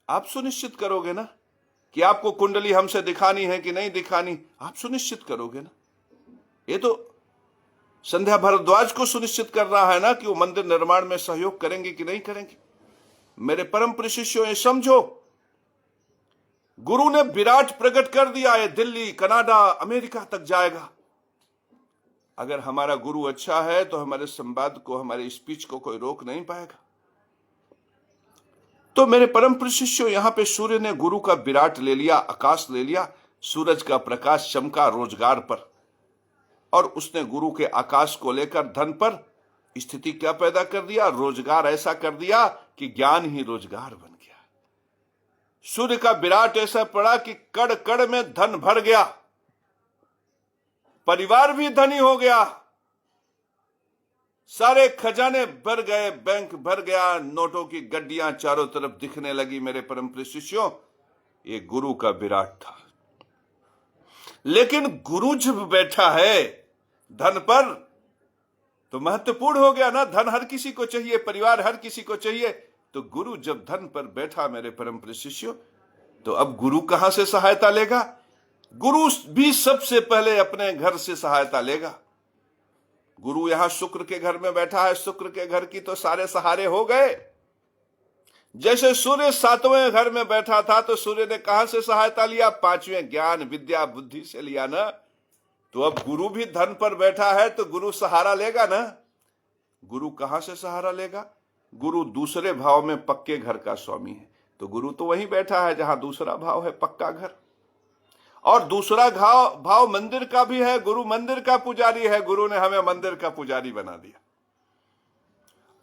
आप सुनिश्चित करोगे ना कि आपको कुंडली हमसे दिखानी है कि नहीं दिखानी? आप सुनिश्चित करोगे ना। ये तो संध्या भारद्वाज को सुनिश्चित कर रहा है ना कि वो मंदिर निर्माण में सहयोग करेंगे कि नहीं करेंगे। मेरे परम प्रिय शिष्यों, ये समझो, गुरु ने विराट प्रकट कर दिया है। दिल्ली, कनाडा, अमेरिका तक जाएगा। अगर हमारा गुरु अच्छा है तो हमारे संवाद को, हमारे स्पीच को कोई रोक नहीं पाएगा। तो मेरे परम प्रिय शिष्यों, यहां पे सूर्य ने गुरु का विराट ले लिया, आकाश ले लिया। सूरज का प्रकाश चमका रोजगार पर, और उसने गुरु के आकाश को लेकर धन पर स्थिति क्या पैदा कर दिया? रोजगार ऐसा कर दिया कि ज्ञान ही रोजगार बन गया। सूर्य का विराट ऐसा पड़ा कि कड़ कड़ में धन भर गया, परिवार भी धनी हो गया, सारे खजाने भर गए, बैंक भर गया, नोटों की गड्डियां चारों तरफ दिखने लगी। मेरे परम प्रिय शिष्यों, ये गुरु का विराट था। लेकिन गुरु जब बैठा है धन पर तो महत्वपूर्ण हो गया ना। धन हर किसी को चाहिए, परिवार हर किसी को चाहिए। तो गुरु जब धन पर बैठा मेरे परम प्रिय शिष्यों, तो अब गुरु कहां से सहायता लेगा? गुरु भी सबसे पहले अपने घर से सहायता लेगा। गुरु यहां शुक्र के घर में बैठा है, शुक्र के घर की तो सारे सहारे हो गए। जैसे सूर्य 7वें घर में बैठा था तो सूर्य ने कहां से सहायता लिया? 5वें ज्ञान विद्या बुद्धि से लिया ना। तो अब गुरु भी धन पर बैठा है तो गुरु सहारा लेगा ना। गुरु कहां से सहारा लेगा? गुरु दूसरे भाव में पक्के घर का स्वामी है। तो गुरु तो वहीं बैठा है जहां दूसरा भाव है, पक्का घर। और दूसरा भाव मंदिर का भी है। गुरु मंदिर का पुजारी है। गुरु ने हमें मंदिर का पुजारी बना दिया।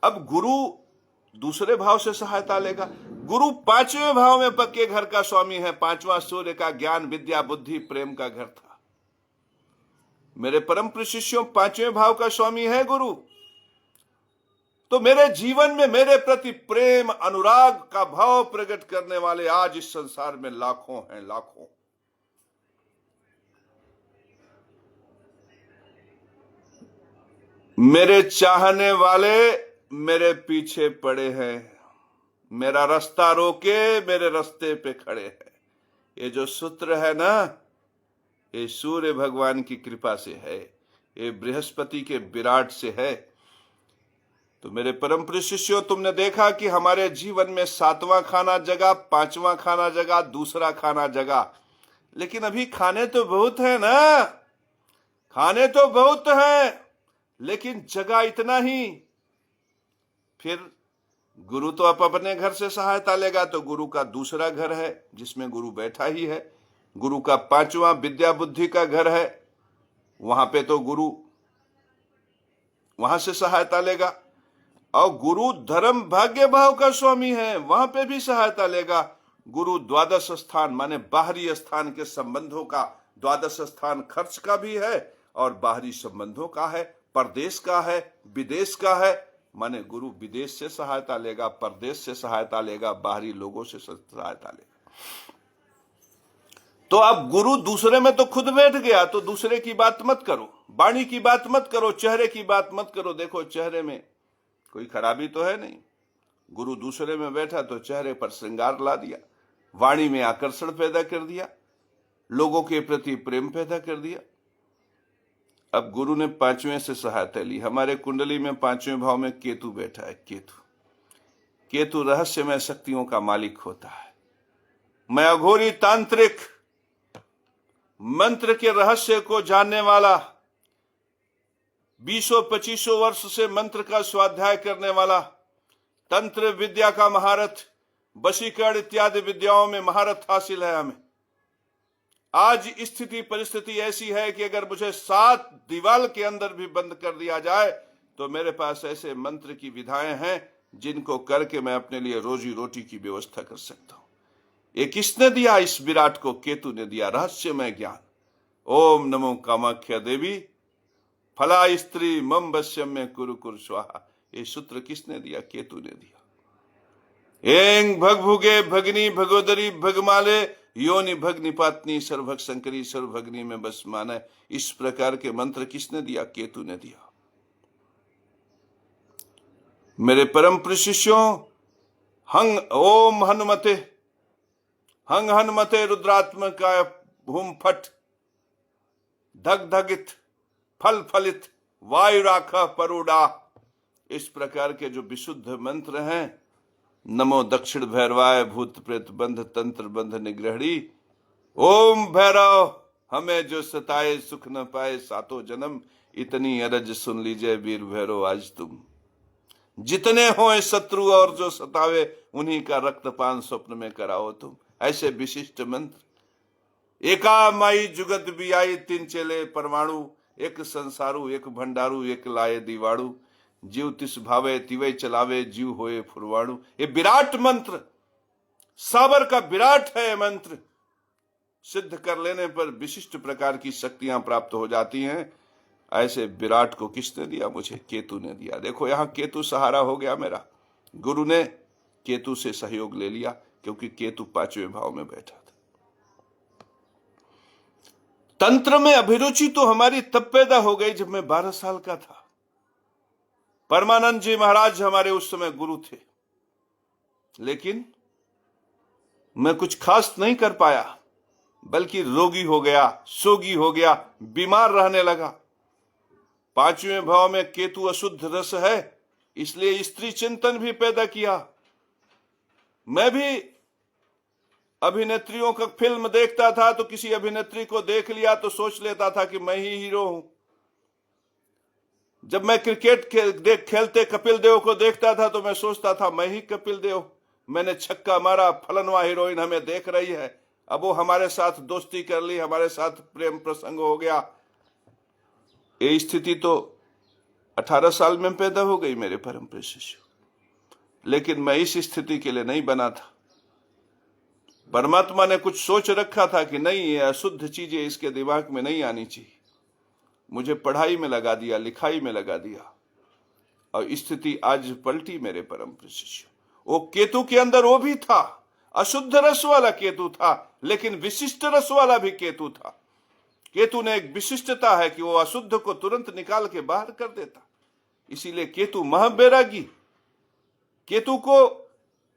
अब गुरु दूसरे भाव से सहायता लेगा। गुरु 5वें भाव में पक्के घर का स्वामी है। 5वां सूर्य का ज्ञान विद्या बुद्धि प्रेम का घर था। मेरे परम प्रिय शिष्यों, 5वें भाव का स्वामी है गुरु। तो मेरे जीवन में मेरे प्रति प्रेम अनुराग का भाव प्रकट करने वाले आज इस संसार में लाखों हैं, लाखों। मेरे चाहने वाले मेरे पीछे पड़े हैं, मेरा रास्ता रोके मेरे रास्ते पे खड़े हैं। ये जो सूत्र है ना, ये सूर्य भगवान की कृपा से है, ये बृहस्पति के विराट से है। तो मेरे परम प्रिय शिष्यों, तुमने देखा कि हमारे जीवन में 7वां खाना जगा, 5वां खाना जगा, दूसरा खाना जगा। लेकिन अभी खाने तो बहुत है ना, खाने तो बहुत है, लेकिन जगह इतना ही। फिर गुरु तो आप अपने घर से सहायता लेगा। तो गुरु का दूसरा घर है जिसमें गुरु बैठा ही है। गुरु का 5वां विद्या बुद्धि का घर है, वहां पे तो गुरु वहां से सहायता लेगा। और गुरु धर्म भाग्य भाव का स्वामी है, वहां पे भी सहायता लेगा। गुरु द्वादश स्थान माने बाहरी स्थान के संबंधों का, द्वादश स्थान खर्च का भी है और बाहरी संबंधों का है, परदेश का है, विदेश का है। माने गुरु विदेश से सहायता लेगा, परदेश से सहायता लेगा, बाहरी लोगों से सहायता लेगा। तो अब गुरु दूसरे में तो खुद बैठ गया, तो दूसरे की बात मत करो, वाणी की बात मत करो, चेहरे की बात मत करो। देखो चेहरे में कोई खराबी तो है नहीं। गुरु दूसरे में बैठा तो चेहरे पर श्रृंगार ला दिया, वाणी में आकर्षण पैदा कर दिया, लोगों के प्रति प्रेम पैदा कर दिया। अब गुरु ने 5वें से सहायता ली। हमारे कुंडली में 5वें भाव में केतु बैठा है। केतु रहस्यमय शक्तियों का मालिक होता है। मैं अघोरी तांत्रिक, मंत्र के रहस्य को जानने वाला, 20-25 वर्ष से मंत्र का स्वाध्याय करने वाला, तंत्र विद्या का महारथ, वशीकरण इत्यादि विद्याओं में महारथ हासिल है हमें। आज स्थिति परिस्थिति ऐसी है कि अगर मुझे 7 दीवार के अंदर भी बंद कर दिया जाए तो मेरे पास ऐसे मंत्र की विधाएं हैं जिनको करके मैं अपने लिए रोजी रोटी की व्यवस्था कर सकता हूं। ये किसने दिया? इस विराट को केतु ने दिया, रहस्यमय ज्ञान। ओम नमो कामाख्या देवी फला स्त्री मम वश्यम में कुरु स्वाहा। ये सूत्र किसने दिया? केतु ने दिया। एंग भग भुगे भगनी भगोदरी भगमाले योनि भगनी पातनी सर्वभग शंकरी सर्वभगनी में बस माने। इस प्रकार के मंत्र किसने दिया? केतु ने दिया। मेरे परम प्रशिष्यों, हंग ओम हनुमते हंग हनुमते रुद्रात्मकाय हुम फट धग धगित फल फलित वायु राखा परुडा। इस प्रकार के जो विशुद्ध मंत्र हैं, नमो दक्षिण भैरवाय भूत प्रेत बंध तंत्र बंध निग्रहणी। ओम भैरव हमें जो सताए सुख न पाए सातों जन्म, इतनी अरज सुन लीजिए वीर भैरव आज तुम। जितने होए शत्रु और जो सतावे उन्हीं का रक्तपान स्वप्न में कराओ तुम। ऐसे विशिष्ट मंत्र। एका माई जुगत बियाई 3 चेले परमाणु, एक संसारू एक भंडारू एक लाए दीवाड़ू। जीव तिस भावे तिवे चलावे जीव होए फुरवाणु। ये विराट मंत्र, साबर का विराट है मंत्र। सिद्ध कर लेने पर विशिष्ट प्रकार की शक्तियां प्राप्त हो जाती हैं। ऐसे विराट को किसने दिया? मुझे केतु ने दिया। देखो यहां केतु सहारा हो गया मेरा। गुरु ने केतु से सहयोग ले लिया क्योंकि केतु 5वें भाव में बैठा था। तंत्र में अभिरुचि तो हमारी तब पैदा हो गई जब मैं 12 साल का था। परमानंद जी महाराज हमारे उस समय गुरु थे, लेकिन मैं कुछ खास नहीं कर पाया, बल्कि रोगी हो गया, सोगी हो गया, बीमार रहने लगा। 5वें भाव में केतु अशुद्ध रस है, इसलिए स्त्री चिंतन भी पैदा किया। मैं भी अभिनेत्रियों का फिल्म देखता था तो किसी अभिनेत्री को देख लिया तो सोच लेता था कि मैं ही हीरो हूं। जब मैं क्रिकेट खेलते कपिल देव को देखता था तो मैं सोचता था मैं ही कपिल देव, मैंने छक्का मारा, फलनवा हीरोइन हमें देख रही है, अब वो हमारे साथ दोस्ती कर ली, हमारे साथ प्रेम प्रसंग हो गया। ये स्थिति तो 18 साल में पैदा हो गई मेरे परम प्रिय शिष्य। लेकिन मैं इस स्थिति के लिए नहीं बना था। परमात्मा ने कुछ सोच रखा था कि नहीं, ये अशुद्ध चीजें इसके दिमाग में नहीं आनी चाहिए। मुझे पढ़ाई में लगा दिया, लिखाई में लगा दिया, और स्थिति आज पलटी मेरे परम प्रिय शिष्य। वो केतु के अंदर वो भी था, अशुद्ध रस वाला केतु था, लेकिन विशिष्ट रस वाला भी केतु था। केतु ने एक विशिष्टता है कि वो अशुद्ध को तुरंत निकाल के बाहर कर देता। इसीलिए केतु महाबैरागी। केतु को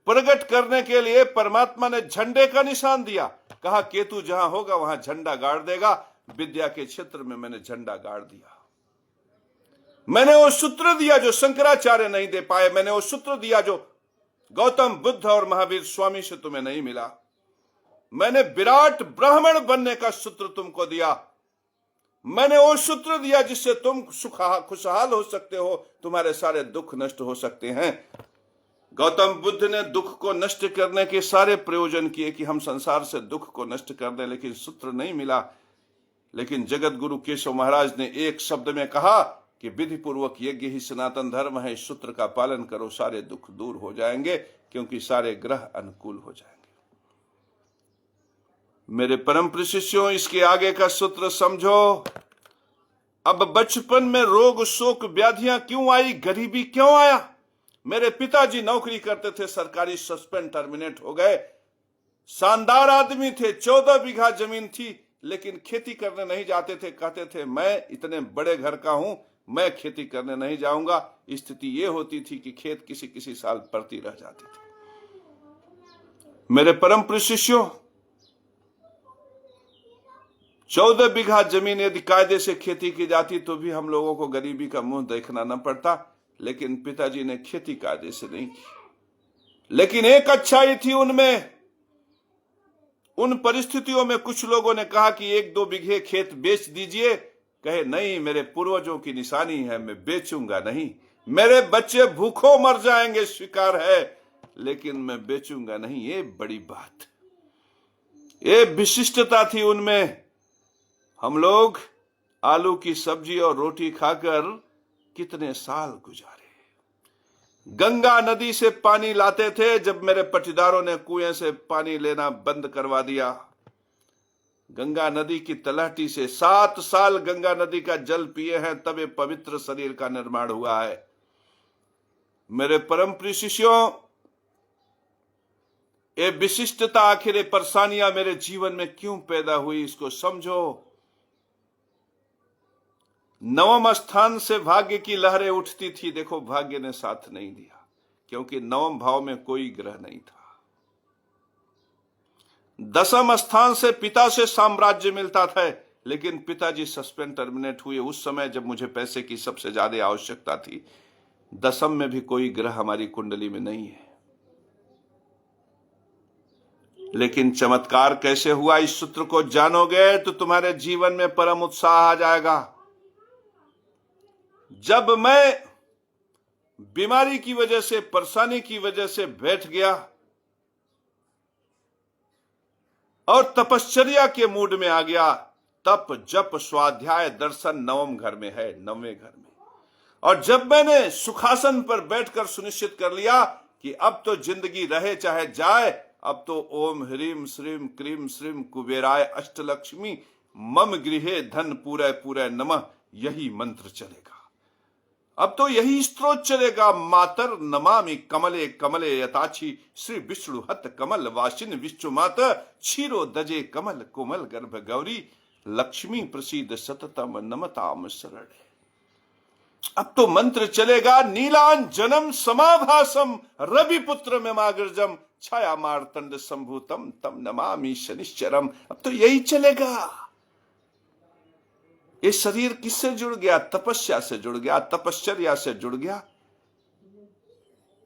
प्रकट करने के लिए परमात्मा ने झंडे का निशान दिया, कहा केतु जहां होगा वहां झंडा गाड़ देगा। विद्या के क्षेत्र में मैंने झंडा गाड़ दिया। मैंने वो सूत्र दिया जो शंकराचार्य नहीं दे पाए, मैंने वो सूत्र दिया जो गौतम बुद्ध और महावीर स्वामी से तुम्हें नहीं मिला। मैंने विराट ब्राह्मण बनने का सूत्र तुमको दिया। मैंने वो सूत्र दिया जिससे तुम खुशहाल हो सकते हो, तुम्हारे सारे दुख नष्ट हो सकते हैं। गौतम बुद्ध ने दुख को नष्ट करने के सारे प्रयोजन किए कि हम संसार से दुख को नष्ट कर दें, लेकिन सूत्र नहीं मिला। लेकिन जगत गुरु केशव महाराज ने एक शब्द में कहा कि विधि पूर्वक यज्ञ ही सनातन धर्म है, इस सूत्र का पालन करो, सारे दुख दूर हो जाएंगे, क्योंकि सारे ग्रह अनुकूल हो जाएंगे। मेरे परम प्रिय शिष्यों, इसके आगे का सूत्र समझो। अब बचपन में रोग शोक व्याधियां क्यों आई, गरीबी क्यों आया? मेरे पिताजी नौकरी करते थे, सरकारी सस्पेंड टर्मिनेट हो गए। शानदार आदमी थे, 14 बीघा जमीन थी, लेकिन खेती करने नहीं जाते थे। कहते थे मैं इतने बड़े घर का हूं, मैं खेती करने नहीं जाऊंगा। स्थिति ये होती थी कि खेत किसी किसी साल पड़ती रह जाती थी। मेरे परम प्रिय शिष्यों, 14 बीघा जमीन यदि कायदे से खेती की जाती तो भी हम लोगों को गरीबी का मुंह देखना न पड़ता, लेकिन पिताजी ने खेती कायदे से नहीं की। लेकिन एक अच्छाई थी उनमें। उन परिस्थितियों में कुछ लोगों ने कहा कि 1-2 बीघे खेत बेच दीजिए, कहे नहीं मेरे पूर्वजों की निशानी है, मैं बेचूंगा नहीं। मेरे बच्चे भूखों मर जाएंगे स्वीकार है, लेकिन मैं बेचूंगा नहीं। ये बड़ी बात, ये विशिष्टता थी उनमें। हम लोग आलू की सब्जी और रोटी खाकर कितने साल गुजारे। गंगा नदी से पानी लाते थे, जब मेरे पटीदारों ने कुएं से पानी लेना बंद करवा दिया। गंगा नदी की तलहटी से 7 साल गंगा नदी का जल पिए हैं, तब ये पवित्र शरीर का निर्माण हुआ है। मेरे परम प्रिय शिष्यों, ये विशिष्टता, आखिर ये परेशानियां मेरे जीवन में क्यों पैदा हुई, इसको समझो। 9वें स्थान से भाग्य की लहरें उठती थी। देखो, भाग्य ने साथ नहीं दिया, क्योंकि 9वें भाव में कोई ग्रह नहीं था। 10वें स्थान से पिता से साम्राज्य मिलता था, लेकिन पिताजी सस्पेंड टर्मिनेट हुए उस समय जब मुझे पैसे की सबसे ज्यादा आवश्यकता थी। 10वें में भी कोई ग्रह हमारी कुंडली में नहीं है। लेकिन चमत्कार कैसे हुआ, इस सूत्र को जानोगे तो तुम्हारे जीवन में परम उत्साह आ जाएगा। जब मैं बीमारी की वजह से, परेशानी की वजह से बैठ गया और तपश्चर्या के मूड में आ गया, तप जप स्वाध्याय दर्शन 9वें घर में है, 9वें घर में। और जब मैंने सुखासन पर बैठकर सुनिश्चित कर लिया कि अब तो जिंदगी रहे चाहे जाए, अब तो ओम ह्रीम श्रीम क्रीम श्रीम कुबेराय अष्टलक्ष्मी मम गृहे धन पूरे पूरे नमः, यही मंत्र चलेगा। अब तो यही स्तोत्र चलेगा। मातर नमामि कमले कमले यताची श्री विष्णु हत कमल वासिन विश्व मात क्षीरो दजे कमल कोमल गर्भ गौरी लक्ष्मी प्रसीद सततम नमताम शरण। अब तो मंत्र चलेगा। नीलांजनम समाभासम रविपुत्र मेमाग्रजम छाया मार्तंड संभूतम तम नमामि शनिश्चरम। अब तो यही चलेगा। ये शरीर किससे जुड़ गया? तपस्या से जुड़ गया, तपश्चर्या से जुड़ गया।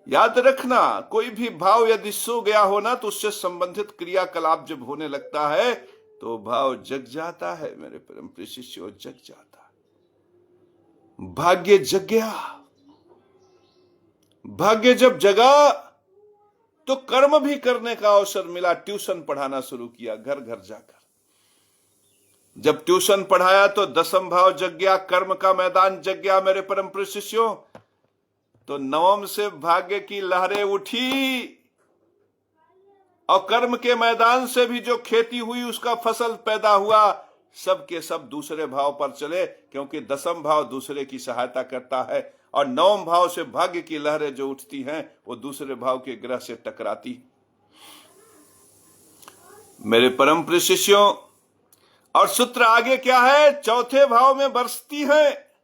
याद रखना, कोई भी भाव यदि सो गया हो ना, तो उससे संबंधित क्रियाकलाप जब होने लगता है तो भाव जग जाता है। मेरे परम प्रिय शिष्यों, जग जाता है। भाग्य जग गया। भाग्य जब जगा तो कर्म भी करने का अवसर मिला। ट्यूशन पढ़ाना शुरू किया घर घर जाकर। जब ट्यूशन पढ़ाया तो 10वां भाव जग गया, कर्म का मैदान जग गया। मेरे परम प्रिय शिष्यों, तो 9वें से भाग्य की लहरें उठी और कर्म के मैदान से भी जो खेती हुई उसका फसल पैदा हुआ। सब के सब दूसरे भाव पर चले, क्योंकि 10वां भाव दूसरे की सहायता करता है और 9वें भाव से भाग्य की लहरें जो उठती हैं वो दूसरे भाव के ग्रह से टकराती। मेरे परम प्रिय शिष्यों, और सूत्र आगे क्या है? चौथे भाव में बरसती है,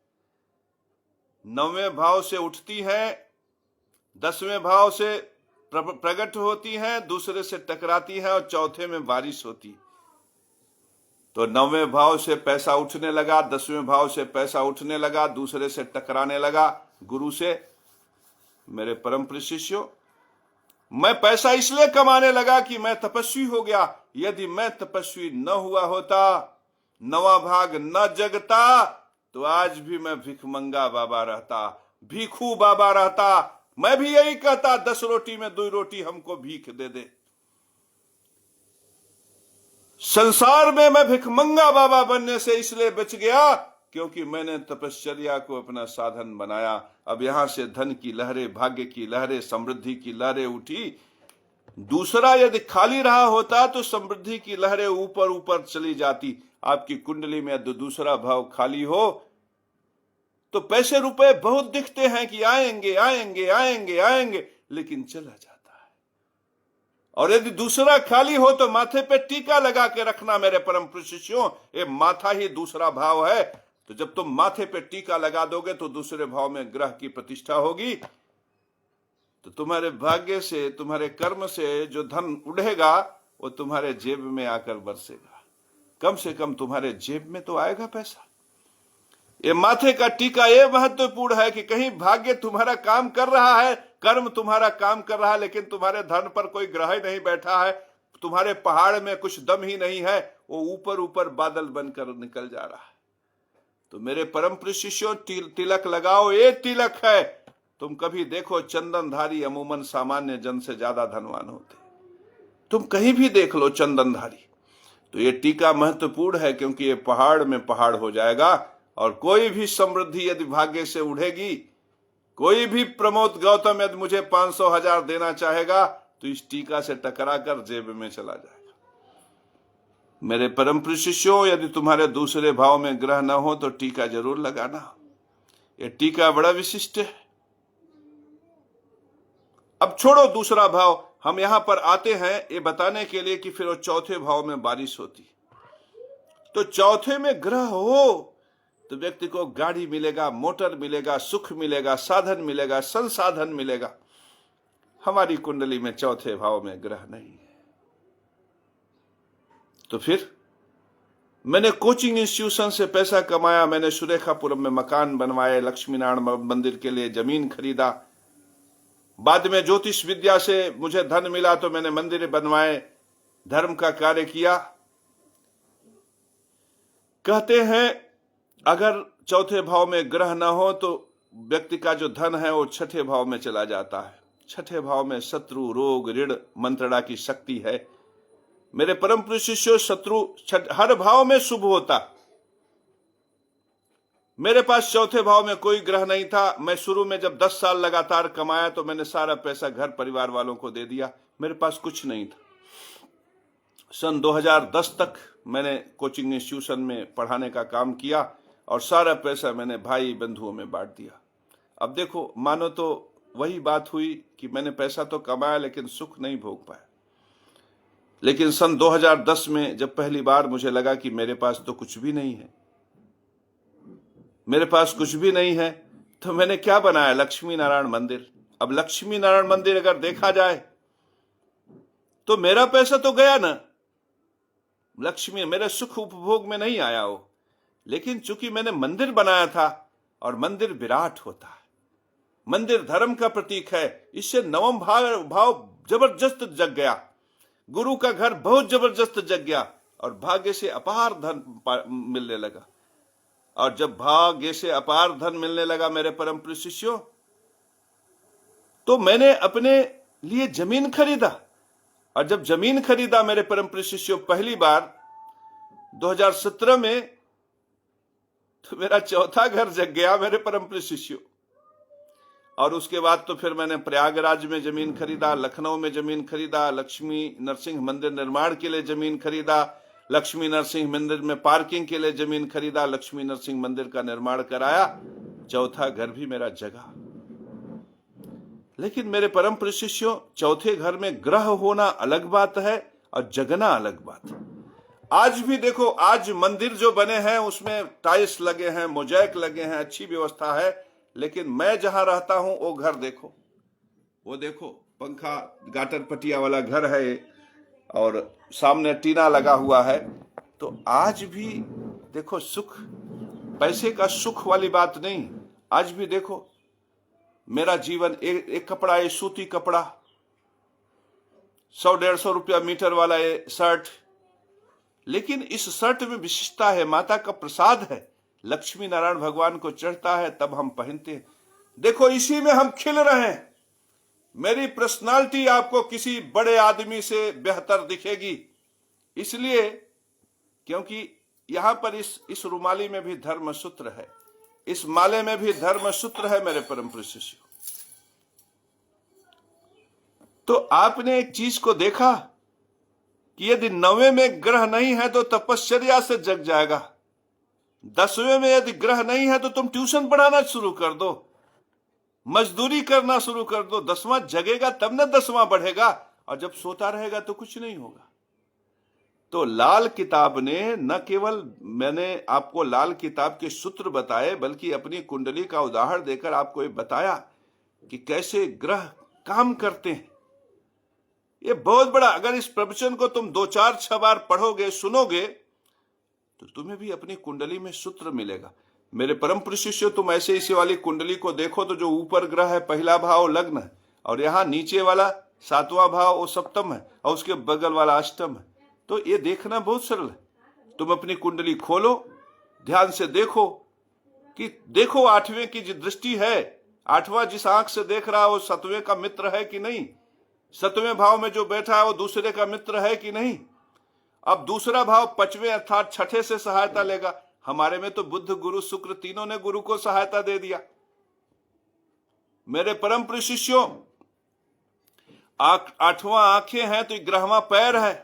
9वें भाव से उठती है, 10वें भाव से प्रकट होती है, दूसरे से टकराती है और चौथे में बारिश होती। तो 9वें भाव से पैसा उठने लगा, 10वें भाव से पैसा उठने लगा, दूसरे से टकराने लगा, गुरु से। मेरे परम प्रिय शिष्यों, मैं पैसा इसलिए कमाने लगा कि मैं तपस्वी हो गया। यदि मैं तपस्वी न हुआ होता, 9वां भाग न जगता, तो आज भी मैं भिखमंगा बाबा रहता, भीखू बाबा रहता। मैं भी यही कहता, 10 रोटी में 2 रोटी हमको भीख दे दे। संसार में मैं भिखमंगा बाबा बनने से इसलिए बच गया क्योंकि मैंने तपश्चर्या को अपना साधन बनाया। अब यहां से धन की लहरें, भाग्य की लहरें, समृद्धि की लहरें उठी। दूसरा यदि खाली रहा होता तो समृद्धि की लहरें ऊपर ऊपर चली जाती। आपकी कुंडली में यदि दूसरा भाव खाली हो तो पैसे रुपए बहुत दिखते हैं कि आएंगे आएंगे आएंगे आएंगे, लेकिन चला जाता है। और यदि दूसरा खाली हो तो माथे पे टीका लगा के रखना। मेरे परम प्रिय शिष्यों, ये माथा ही दूसरा भाव है। तो जब तुम माथे पे टीका लगा दोगे तो दूसरे भाव में ग्रह की प्रतिष्ठा होगी, तो तुम्हारे भाग्य से, तुम्हारे कर्म से जो धन उड़ेगा वो तुम्हारे जेब में आकर बरसेगा। कम से कम तुम्हारे जेब में तो आएगा पैसा। ये माथे का टीका ये महत्वपूर्ण है कि कहीं भाग्य तुम्हारा काम कर रहा है, कर्म तुम्हारा काम कर रहा है, लेकिन तुम्हारे धन पर कोई ग्रह नहीं बैठा है, तुम्हारे पहाड़ में कुछ दम ही नहीं है, वो ऊपर ऊपर बादल बनकर निकल जा रहा है। तो मेरे परम प्रिय शिष्यों, तिलक लगाओ, ये तिलक है। तुम कभी देखो, चंदनधारी अमूमन सामान्य जन से ज्यादा धनवान होते। तुम कहीं भी देख लो चंदनधारी। तो ये टीका महत्वपूर्ण है, क्योंकि ये पहाड़ में पहाड़ हो जाएगा। और कोई भी समृद्धि यदि भाग्य से उड़ेगी, कोई भी प्रमोद गौतम यदि मुझे 500,000 देना चाहेगा, तो इस टीका से टकरा कर जेब में चला जाएगा। मेरे परम प्रिय शिष्यों, यदि तुम्हारे दूसरे भाव में ग्रह न हो तो टीका जरूर लगाना। ये टीका बड़ा विशिष्ट है। अब छोड़ो दूसरा भाव, हम यहां पर आते हैं ये बताने के लिए कि फिर वो चौथे भाव में बारिश होती। तो चौथे में ग्रह हो तो व्यक्ति को गाड़ी मिलेगा, मोटर मिलेगा, सुख मिलेगा, साधन मिलेगा, संसाधन मिलेगा। हमारी कुंडली में चौथे भाव में ग्रह नहीं है। तो फिर मैंने कोचिंग इंस्टीट्यूशन से पैसा कमाया, मैंने सुरेखापुरम में मकान बनवाए, लक्ष्मी नारायण मंदिर के लिए जमीन खरीदा, बाद में ज्योतिष विद्या से मुझे धन मिला तो मैंने मंदिर बनवाए, धर्म का कार्य किया। कहते हैं अगर चौथे भाव में ग्रह न हो तो व्यक्ति का जो धन है वो छठे भाव में चला जाता है। छठे भाव में शत्रु, रोग, ऋण, मंत्रणा की शक्ति है। मेरे परम प्रिय शिष्यों, शत्रु हर भाव में शुभ होता। मेरे पास चौथे भाव में कोई ग्रह नहीं था। मैं शुरू में जब 10 साल लगातार कमाया तो मैंने सारा पैसा घर परिवार वालों को दे दिया। मेरे पास कुछ नहीं था। सन 2010 तक मैंने कोचिंग इंस्टीट्यूशन में पढ़ाने का काम किया और सारा पैसा मैंने भाई बंधुओं में बांट दिया। अब देखो, मानो तो वही बात हुई कि मैंने पैसा तो कमाया लेकिन सुख नहीं भोग पाया। लेकिन सन 2010 में जब पहली बार मुझे लगा कि मेरे पास तो कुछ भी नहीं है, मेरे पास कुछ भी नहीं है, तो मैंने क्या बनाया? लक्ष्मी नारायण मंदिर। अब लक्ष्मी नारायण मंदिर अगर देखा जाए तो मेरा पैसा तो गया ना, लक्ष्मी मेरे सुख उपभोग में नहीं आया हो। लेकिन चूंकि मैंने मंदिर बनाया था, और मंदिर विराट होता है, मंदिर धर्म का प्रतीक है, इससे नवम भाव जबरदस्त जग गया। गुरु का घर बहुत जबरदस्त जग गया और भाग्य से अपार धन मिलने लगा। और जब भाग्य से अपार धन मिलने लगा मेरे परम प्रिय शिष्यों, तो मैंने अपने लिए जमीन खरीदा। और जब जमीन खरीदा मेरे परम प्रिय शिष्यों पहली बार 2017 में, तो मेरा चौथा घर जग गया मेरे परम प्रिय शिष्यों। और उसके बाद तो फिर मैंने प्रयागराज में जमीन खरीदा, लखनऊ में जमीन खरीदा, लक्ष्मी नरसिंह मंदिर निर्माण के लिए जमीन खरीदा, लक्ष्मी नरसिंह मंदिर में पार्किंग के लिए जमीन खरीदा, लक्ष्मी नरसिंह मंदिर का निर्माण कराया। चौथा घर भी मेरा जगा। लेकिन मेरे परम प्रिय शिष्यों, चौथे घर में ग्रह होना अलग बात है और जगना अलग बात है। आज भी देखो, आज मंदिर जो बने हैं उसमें टाइल्स लगे हैं, मोज़ेक लगे हैं, अच्छी व्यवस्था है। लेकिन मैं जहां रहता हूं वो घर देखो, वो देखो पंखा गाटर पटिया वाला घर है और सामने टीना लगा हुआ है। तो आज भी देखो, सुख पैसे का सुख वाली बात नहीं। आज भी देखो मेरा जीवन, एक कपड़ा, ये सूती कपड़ा 100-150 रुपया मीटर वाला ये शर्ट, लेकिन इस शर्ट में विशिष्टता है, माता का प्रसाद है, लक्ष्मी नारायण भगवान को चढ़ता है, तब हम पहनते हैं। देखो इसी में हम खिल रहे हैं। मेरी पर्सनालिटी आपको किसी बड़े आदमी से बेहतर दिखेगी, इसलिए क्योंकि यहां पर इस रुमाली में भी धर्म सूत्र है, इस माले में भी धर्म सूत्र है मेरे परम प्रिय शिष्यों। तो आपने एक चीज को देखा कि यदि 9वें में ग्रह नहीं है तो तपश्चर्या से जग जाएगा। 10वें में यदि ग्रह नहीं है तो तुम ट्यूशन पढ़ाना शुरू कर दो, मजदूरी करना शुरू कर दो। 10वां जगेगा तब ना 10वां बढ़ेगा, और जब सोता रहेगा तो कुछ नहीं होगा। तो लाल किताब ने न केवल मैंने आपको लाल किताब के सूत्र बताए, बल्कि अपनी कुंडली का उदाहरण देकर आपको ये बताया कि कैसे ग्रह काम करते हैं। ये बहुत बड़ा, अगर इस प्रवचन को तुम 2, 4, 6 बार पढ़ोगे, सुनोगे, तो तुम्हें भी अपनी कुंडली में सूत्र मिलेगा। मेरे परम प्रिय शिष्यों, तुम ऐसे इसी वाली कुंडली को देखो तो जो ऊपर ग्रह है पहला भाव लग्न है, और यहाँ नीचे वाला 7वां भाव वो सप्तम है, और उसके बगल वाला अष्टम है। तो ये देखना बहुत सरल है। तुम अपनी कुंडली खोलो, ध्यान से देखो, कि देखो आठवें की जो दृष्टि है, आठवां जिस आंख से देख रहा है वो सतवें का मित्र है कि नहीं, सतवें भाव में जो बैठा है वो दूसरे का मित्र है कि नहीं। अब दूसरा भाव पंचवें अर्थात छठे से सहायता लेगा। हमारे में तो बुध गुरु शुक्र तीनों ने गुरु को सहायता दे दिया। मेरे परम प्रिय शिष्यों, आठवां आंखें हैं तो ग्रहवां पैर है।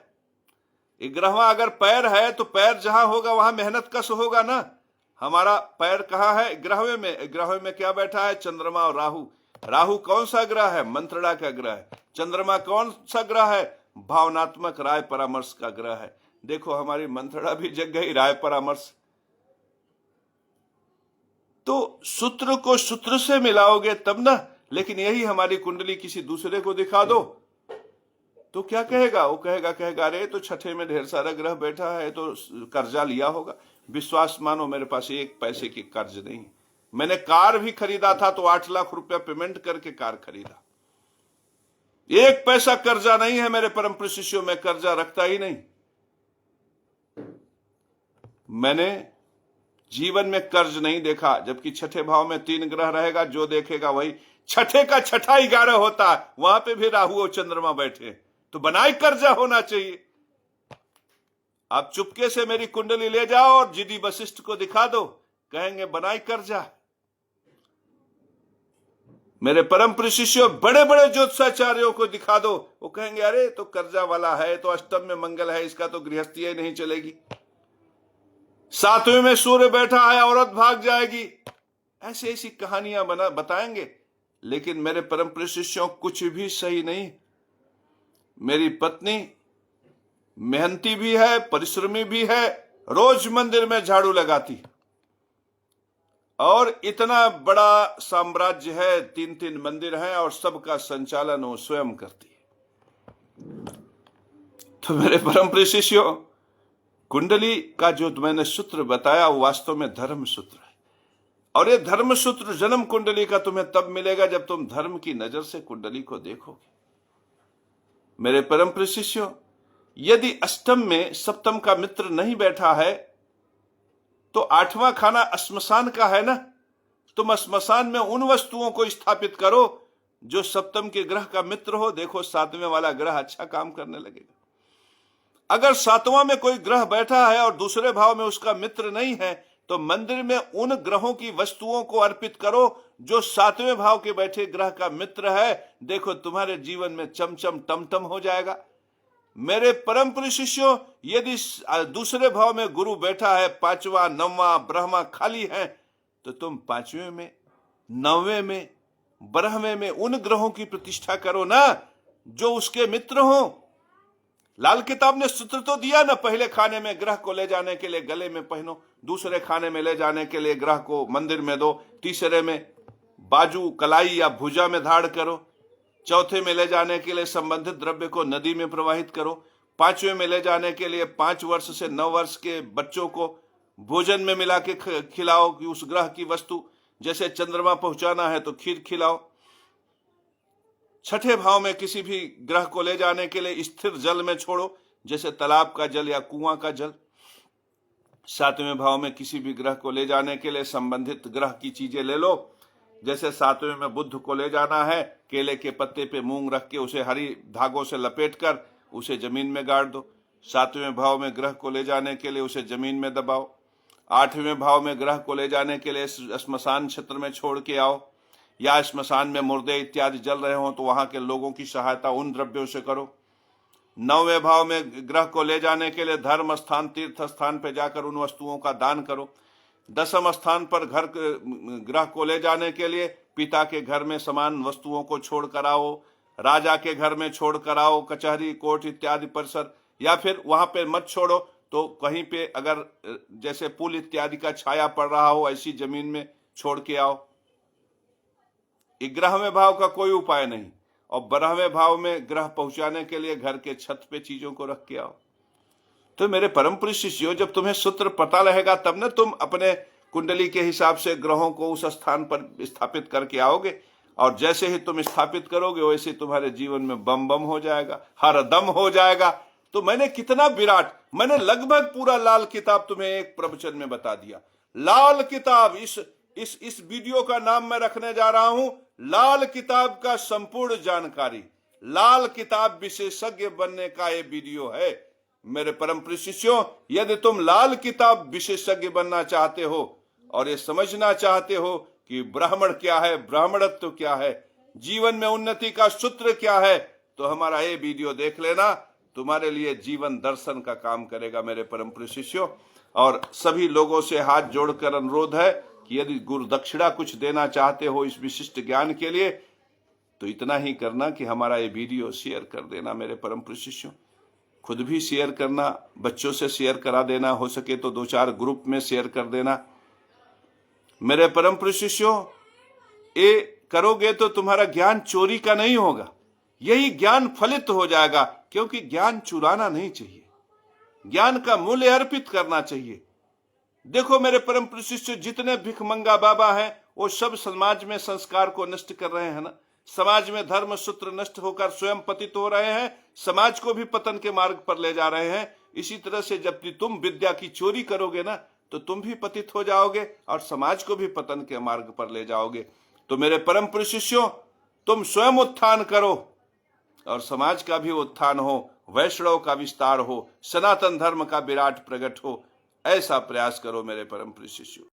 ग्रहवां अगर पैर है तो पैर जहां होगा वहां मेहनत कश होगा ना। हमारा पैर कहाँ है? ग्रहवे में। ग्रहवे में क्या बैठा है? चंद्रमा और राहु। राहु कौन सा ग्रह है? मंत्रणा का ग्रह है। चंद्रमा कौन सा ग्रह है? भावनात्मक राय परामर्श का ग्रह है। देखो हमारी मंत्रणा भी जग गई राय परामर्श। तो सूत्र को सूत्र से मिलाओगे तब ना। लेकिन यही हमारी कुंडली किसी दूसरे को दिखा दो तो क्या कहेगा? वो कहेगा अरे तो छठे में ढेर सारा ग्रह बैठा है तो कर्जा लिया होगा। विश्वास मानो, मेरे पास एक पैसे की कर्ज नहीं। मैंने कार भी खरीदा था तो 8 लाख रुपया पेमेंट करके कार खरीदा। एक पैसा कर्जा नहीं है मेरे परम प्रिय शिष्यों, में कर्जा रखता ही नहीं। मैंने जीवन में कर्ज नहीं देखा। जबकि छठे भाव में 3 ग्रह रहेगा, जो देखेगा वही। छठे का छठा 11 होता है, वहां पे भी राहु और चंद्रमा बैठे, तो बनाई कर्जा होना चाहिए। आप चुपके से मेरी कुंडली ले जाओ और जीडी वशिष्ठ को दिखा दो, कहेंगे बनाई कर्जा। मेरे परम प्रिय शिष्यों, बड़े बड़े ज्योतिषाचार्यों को दिखा दो, वो कहेंगे अरे तो कर्जा वाला है, तो अष्टम में मंगल है, इसका तो गृहस्थी नहीं चलेगी। 7वें में सूर्य बैठा है, औरत भाग जाएगी। ऐसी ऐसी कहानियां बताएंगे। लेकिन मेरे परम प्रिय शिष्यों, कुछ भी सही नहीं। मेरी पत्नी मेहनती भी है, परिश्रमी भी है, रोज मंदिर में झाड़ू लगाती, और इतना बड़ा साम्राज्य है, 3-3 मंदिर हैं, और सबका संचालन वो स्वयं करती है। तो मेरे परम प्रिय शिष्यों, कुंडली का जो मैंने सूत्र बताया वो वास्तव में धर्म सूत्र है। और ये धर्म सूत्र जन्म कुंडली का तुम्हें तब मिलेगा जब तुम धर्म की नजर से कुंडली को देखोगे। मेरे परम प्रिय शिष्यों, यदि अष्टम में सप्तम का मित्र नहीं बैठा है तो 8वां खाना श्मशान का है ना। तुम श्मशान में उन वस्तुओं को स्थापित करो जो सप्तम के ग्रह का मित्र हो। देखो 7वें वाला ग्रह अच्छा काम करने लगेगा। अगर 7वां में कोई ग्रह बैठा है और दूसरे भाव में उसका मित्र नहीं है तो मंदिर में उन ग्रहों की वस्तुओं को अर्पित करो जो 7वें भाव के बैठे ग्रह का मित्र है। देखो तुम्हारे जीवन में चमचम टमटम हो जाएगा। मेरे परम प्रिय शिष्यों, यदि दूसरे भाव में गुरु बैठा है, 5वां 9वां ब्रह्मा खाली है, तो तुम 5वें में 9वें में ब्रह्मे में उन ग्रहों की प्रतिष्ठा करो ना जो उसके मित्र हो। लाल किताब ने सूत्र तो दिया ना, पहले खाने में ग्रह को ले जाने के लिए गले में पहनो, दूसरे खाने में ले जाने के लिए ग्रह को मंदिर में दो, तीसरे में बाजू कलाई या भुजा में धारण करो, चौथे में ले जाने के लिए संबंधित द्रव्य को नदी में प्रवाहित करो, 5वें में ले जाने के लिए 5 वर्ष से 9 वर्ष के बच्चों को भोजन में मिला के खिलाओ कि उस ग्रह की वस्तु, जैसे चंद्रमा पहुंचाना है तो खीर खिलाओ। छठे भाव में किसी भी ग्रह को ले जाने के लिए स्थिर जल में छोड़ो, जैसे तालाब का जल या कुआं का जल। 7वें भाव में किसी भी ग्रह को ले जाने के लिए संबंधित ग्रह की चीजें ले लो, जैसे 7वें में बुध को ले जाना है, केले के पत्ते पे मूंग रख के उसे हरी धागों से लपेटकर उसे जमीन में गाड़ दो। 7वें भाव में ग्रह को ले जाने के लिए उसे जमीन में दबाओ। 8वें भाव में ग्रह को ले जाने के लिए श्मशान क्षेत्र में छोड़ के आओ, या श्मशान में मुर्दे इत्यादि जल रहे हो तो वहां के लोगों की सहायता उन द्रव्यों से करो। 9वें भाव में ग्रह को ले जाने के लिए धर्म स्थान तीर्थ स्थान पर जाकर उन वस्तुओं का दान करो। 10वें स्थान पर ग्रह को ले जाने के लिए पिता के घर में समान वस्तुओं को छोड़ कर आओ, राजा के घर में छोड़ कर आओ, कचहरी कोर्ट इत्यादि परिसर, या फिर वहां पे मत छोड़ो तो कहीं पे अगर जैसे पुल इत्यादि का छाया पड़ रहा हो ऐसी जमीन में छोड़ के आओ। 11वें भाव का कोई उपाय नहीं, और 12वें भाव में ग्रह पहुंचाने के लिए घर के छत पे चीजों को रख के आओ। तो मेरे परम प्रिय शिष्यों, जब तुम्हें सूत्र पता रहेगा तब ना तुम अपने कुंडली के हिसाब से ग्रहों को उस स्थान पर स्थापित करके आओगे, और जैसे ही तुम स्थापित करोगे वैसे तुम्हारे जीवन में बम बम हो जाएगा, हर दम हो जाएगा। तो मैंने कितना विराट, मैंने लगभग पूरा लाल किताब तुम्हें एक प्रवचन में बता दिया। लाल किताब, इस इस वीडियो का नाम मैं रखने जा रहा हूं लाल किताब का संपूर्ण जानकारी। लाल किताब विशेषज्ञ बनने का ये वीडियो है। मेरे परम प्रिय शिष्यों, यदि तुम लाल किताब विशेषज्ञ बनना चाहते हो और ये समझना चाहते हो कि ब्राह्मण क्या है, ब्राह्मणत्व क्या है, जीवन में उन्नति का सूत्र क्या है, तो हमारा ये वीडियो देख लेना, तुम्हारे लिए जीवन दर्शन का काम करेगा मेरे परम प्रिय शिष्यों। और सभी लोगों से हाथ जोड़कर अनुरोध है कि यदि गुरु दक्षिणा कुछ देना चाहते हो इस विशिष्ट ज्ञान के लिए, तो इतना ही करना कि हमारा ये वीडियो शेयर कर देना मेरे परम प्रिय शिष्यों। खुद भी शेयर करना, बच्चों से शेयर करा देना, हो सके तो 2-4 ग्रुप में शेयर कर देना। मेरे परम प्रिय शिष्यों, ये करोगे तो तुम्हारा ज्ञान चोरी का नहीं होगा, यही ज्ञान फलित हो जाएगा। क्योंकि ज्ञान चुराना नहीं चाहिए, ज्ञान का मूल्य अर्पित करना चाहिए। देखो मेरे परम प्रिय शिष्य, जितने भिखमंगा बाबा हैं वो सब समाज में संस्कार को नष्ट कर रहे हैं ना। समाज में धर्म सूत्र नष्ट होकर स्वयं पतित हो रहे हैं, समाज को भी पतन के मार्ग पर ले जा रहे हैं। इसी तरह से जब तुम विद्या की चोरी करोगे ना, तो तुम भी पतित हो जाओगे और समाज को भी पतन के मार्ग पर ले जाओगे। तो मेरे परम प्रिय शिष्यों, तुम स्वयं उत्थान करो और समाज का भी उत्थान हो, वैष्णव का विस्तार हो, सनातन धर्म का विराट प्रकट हो, ऐसा प्रयास करो मेरे परम प्रिय शिष्यों।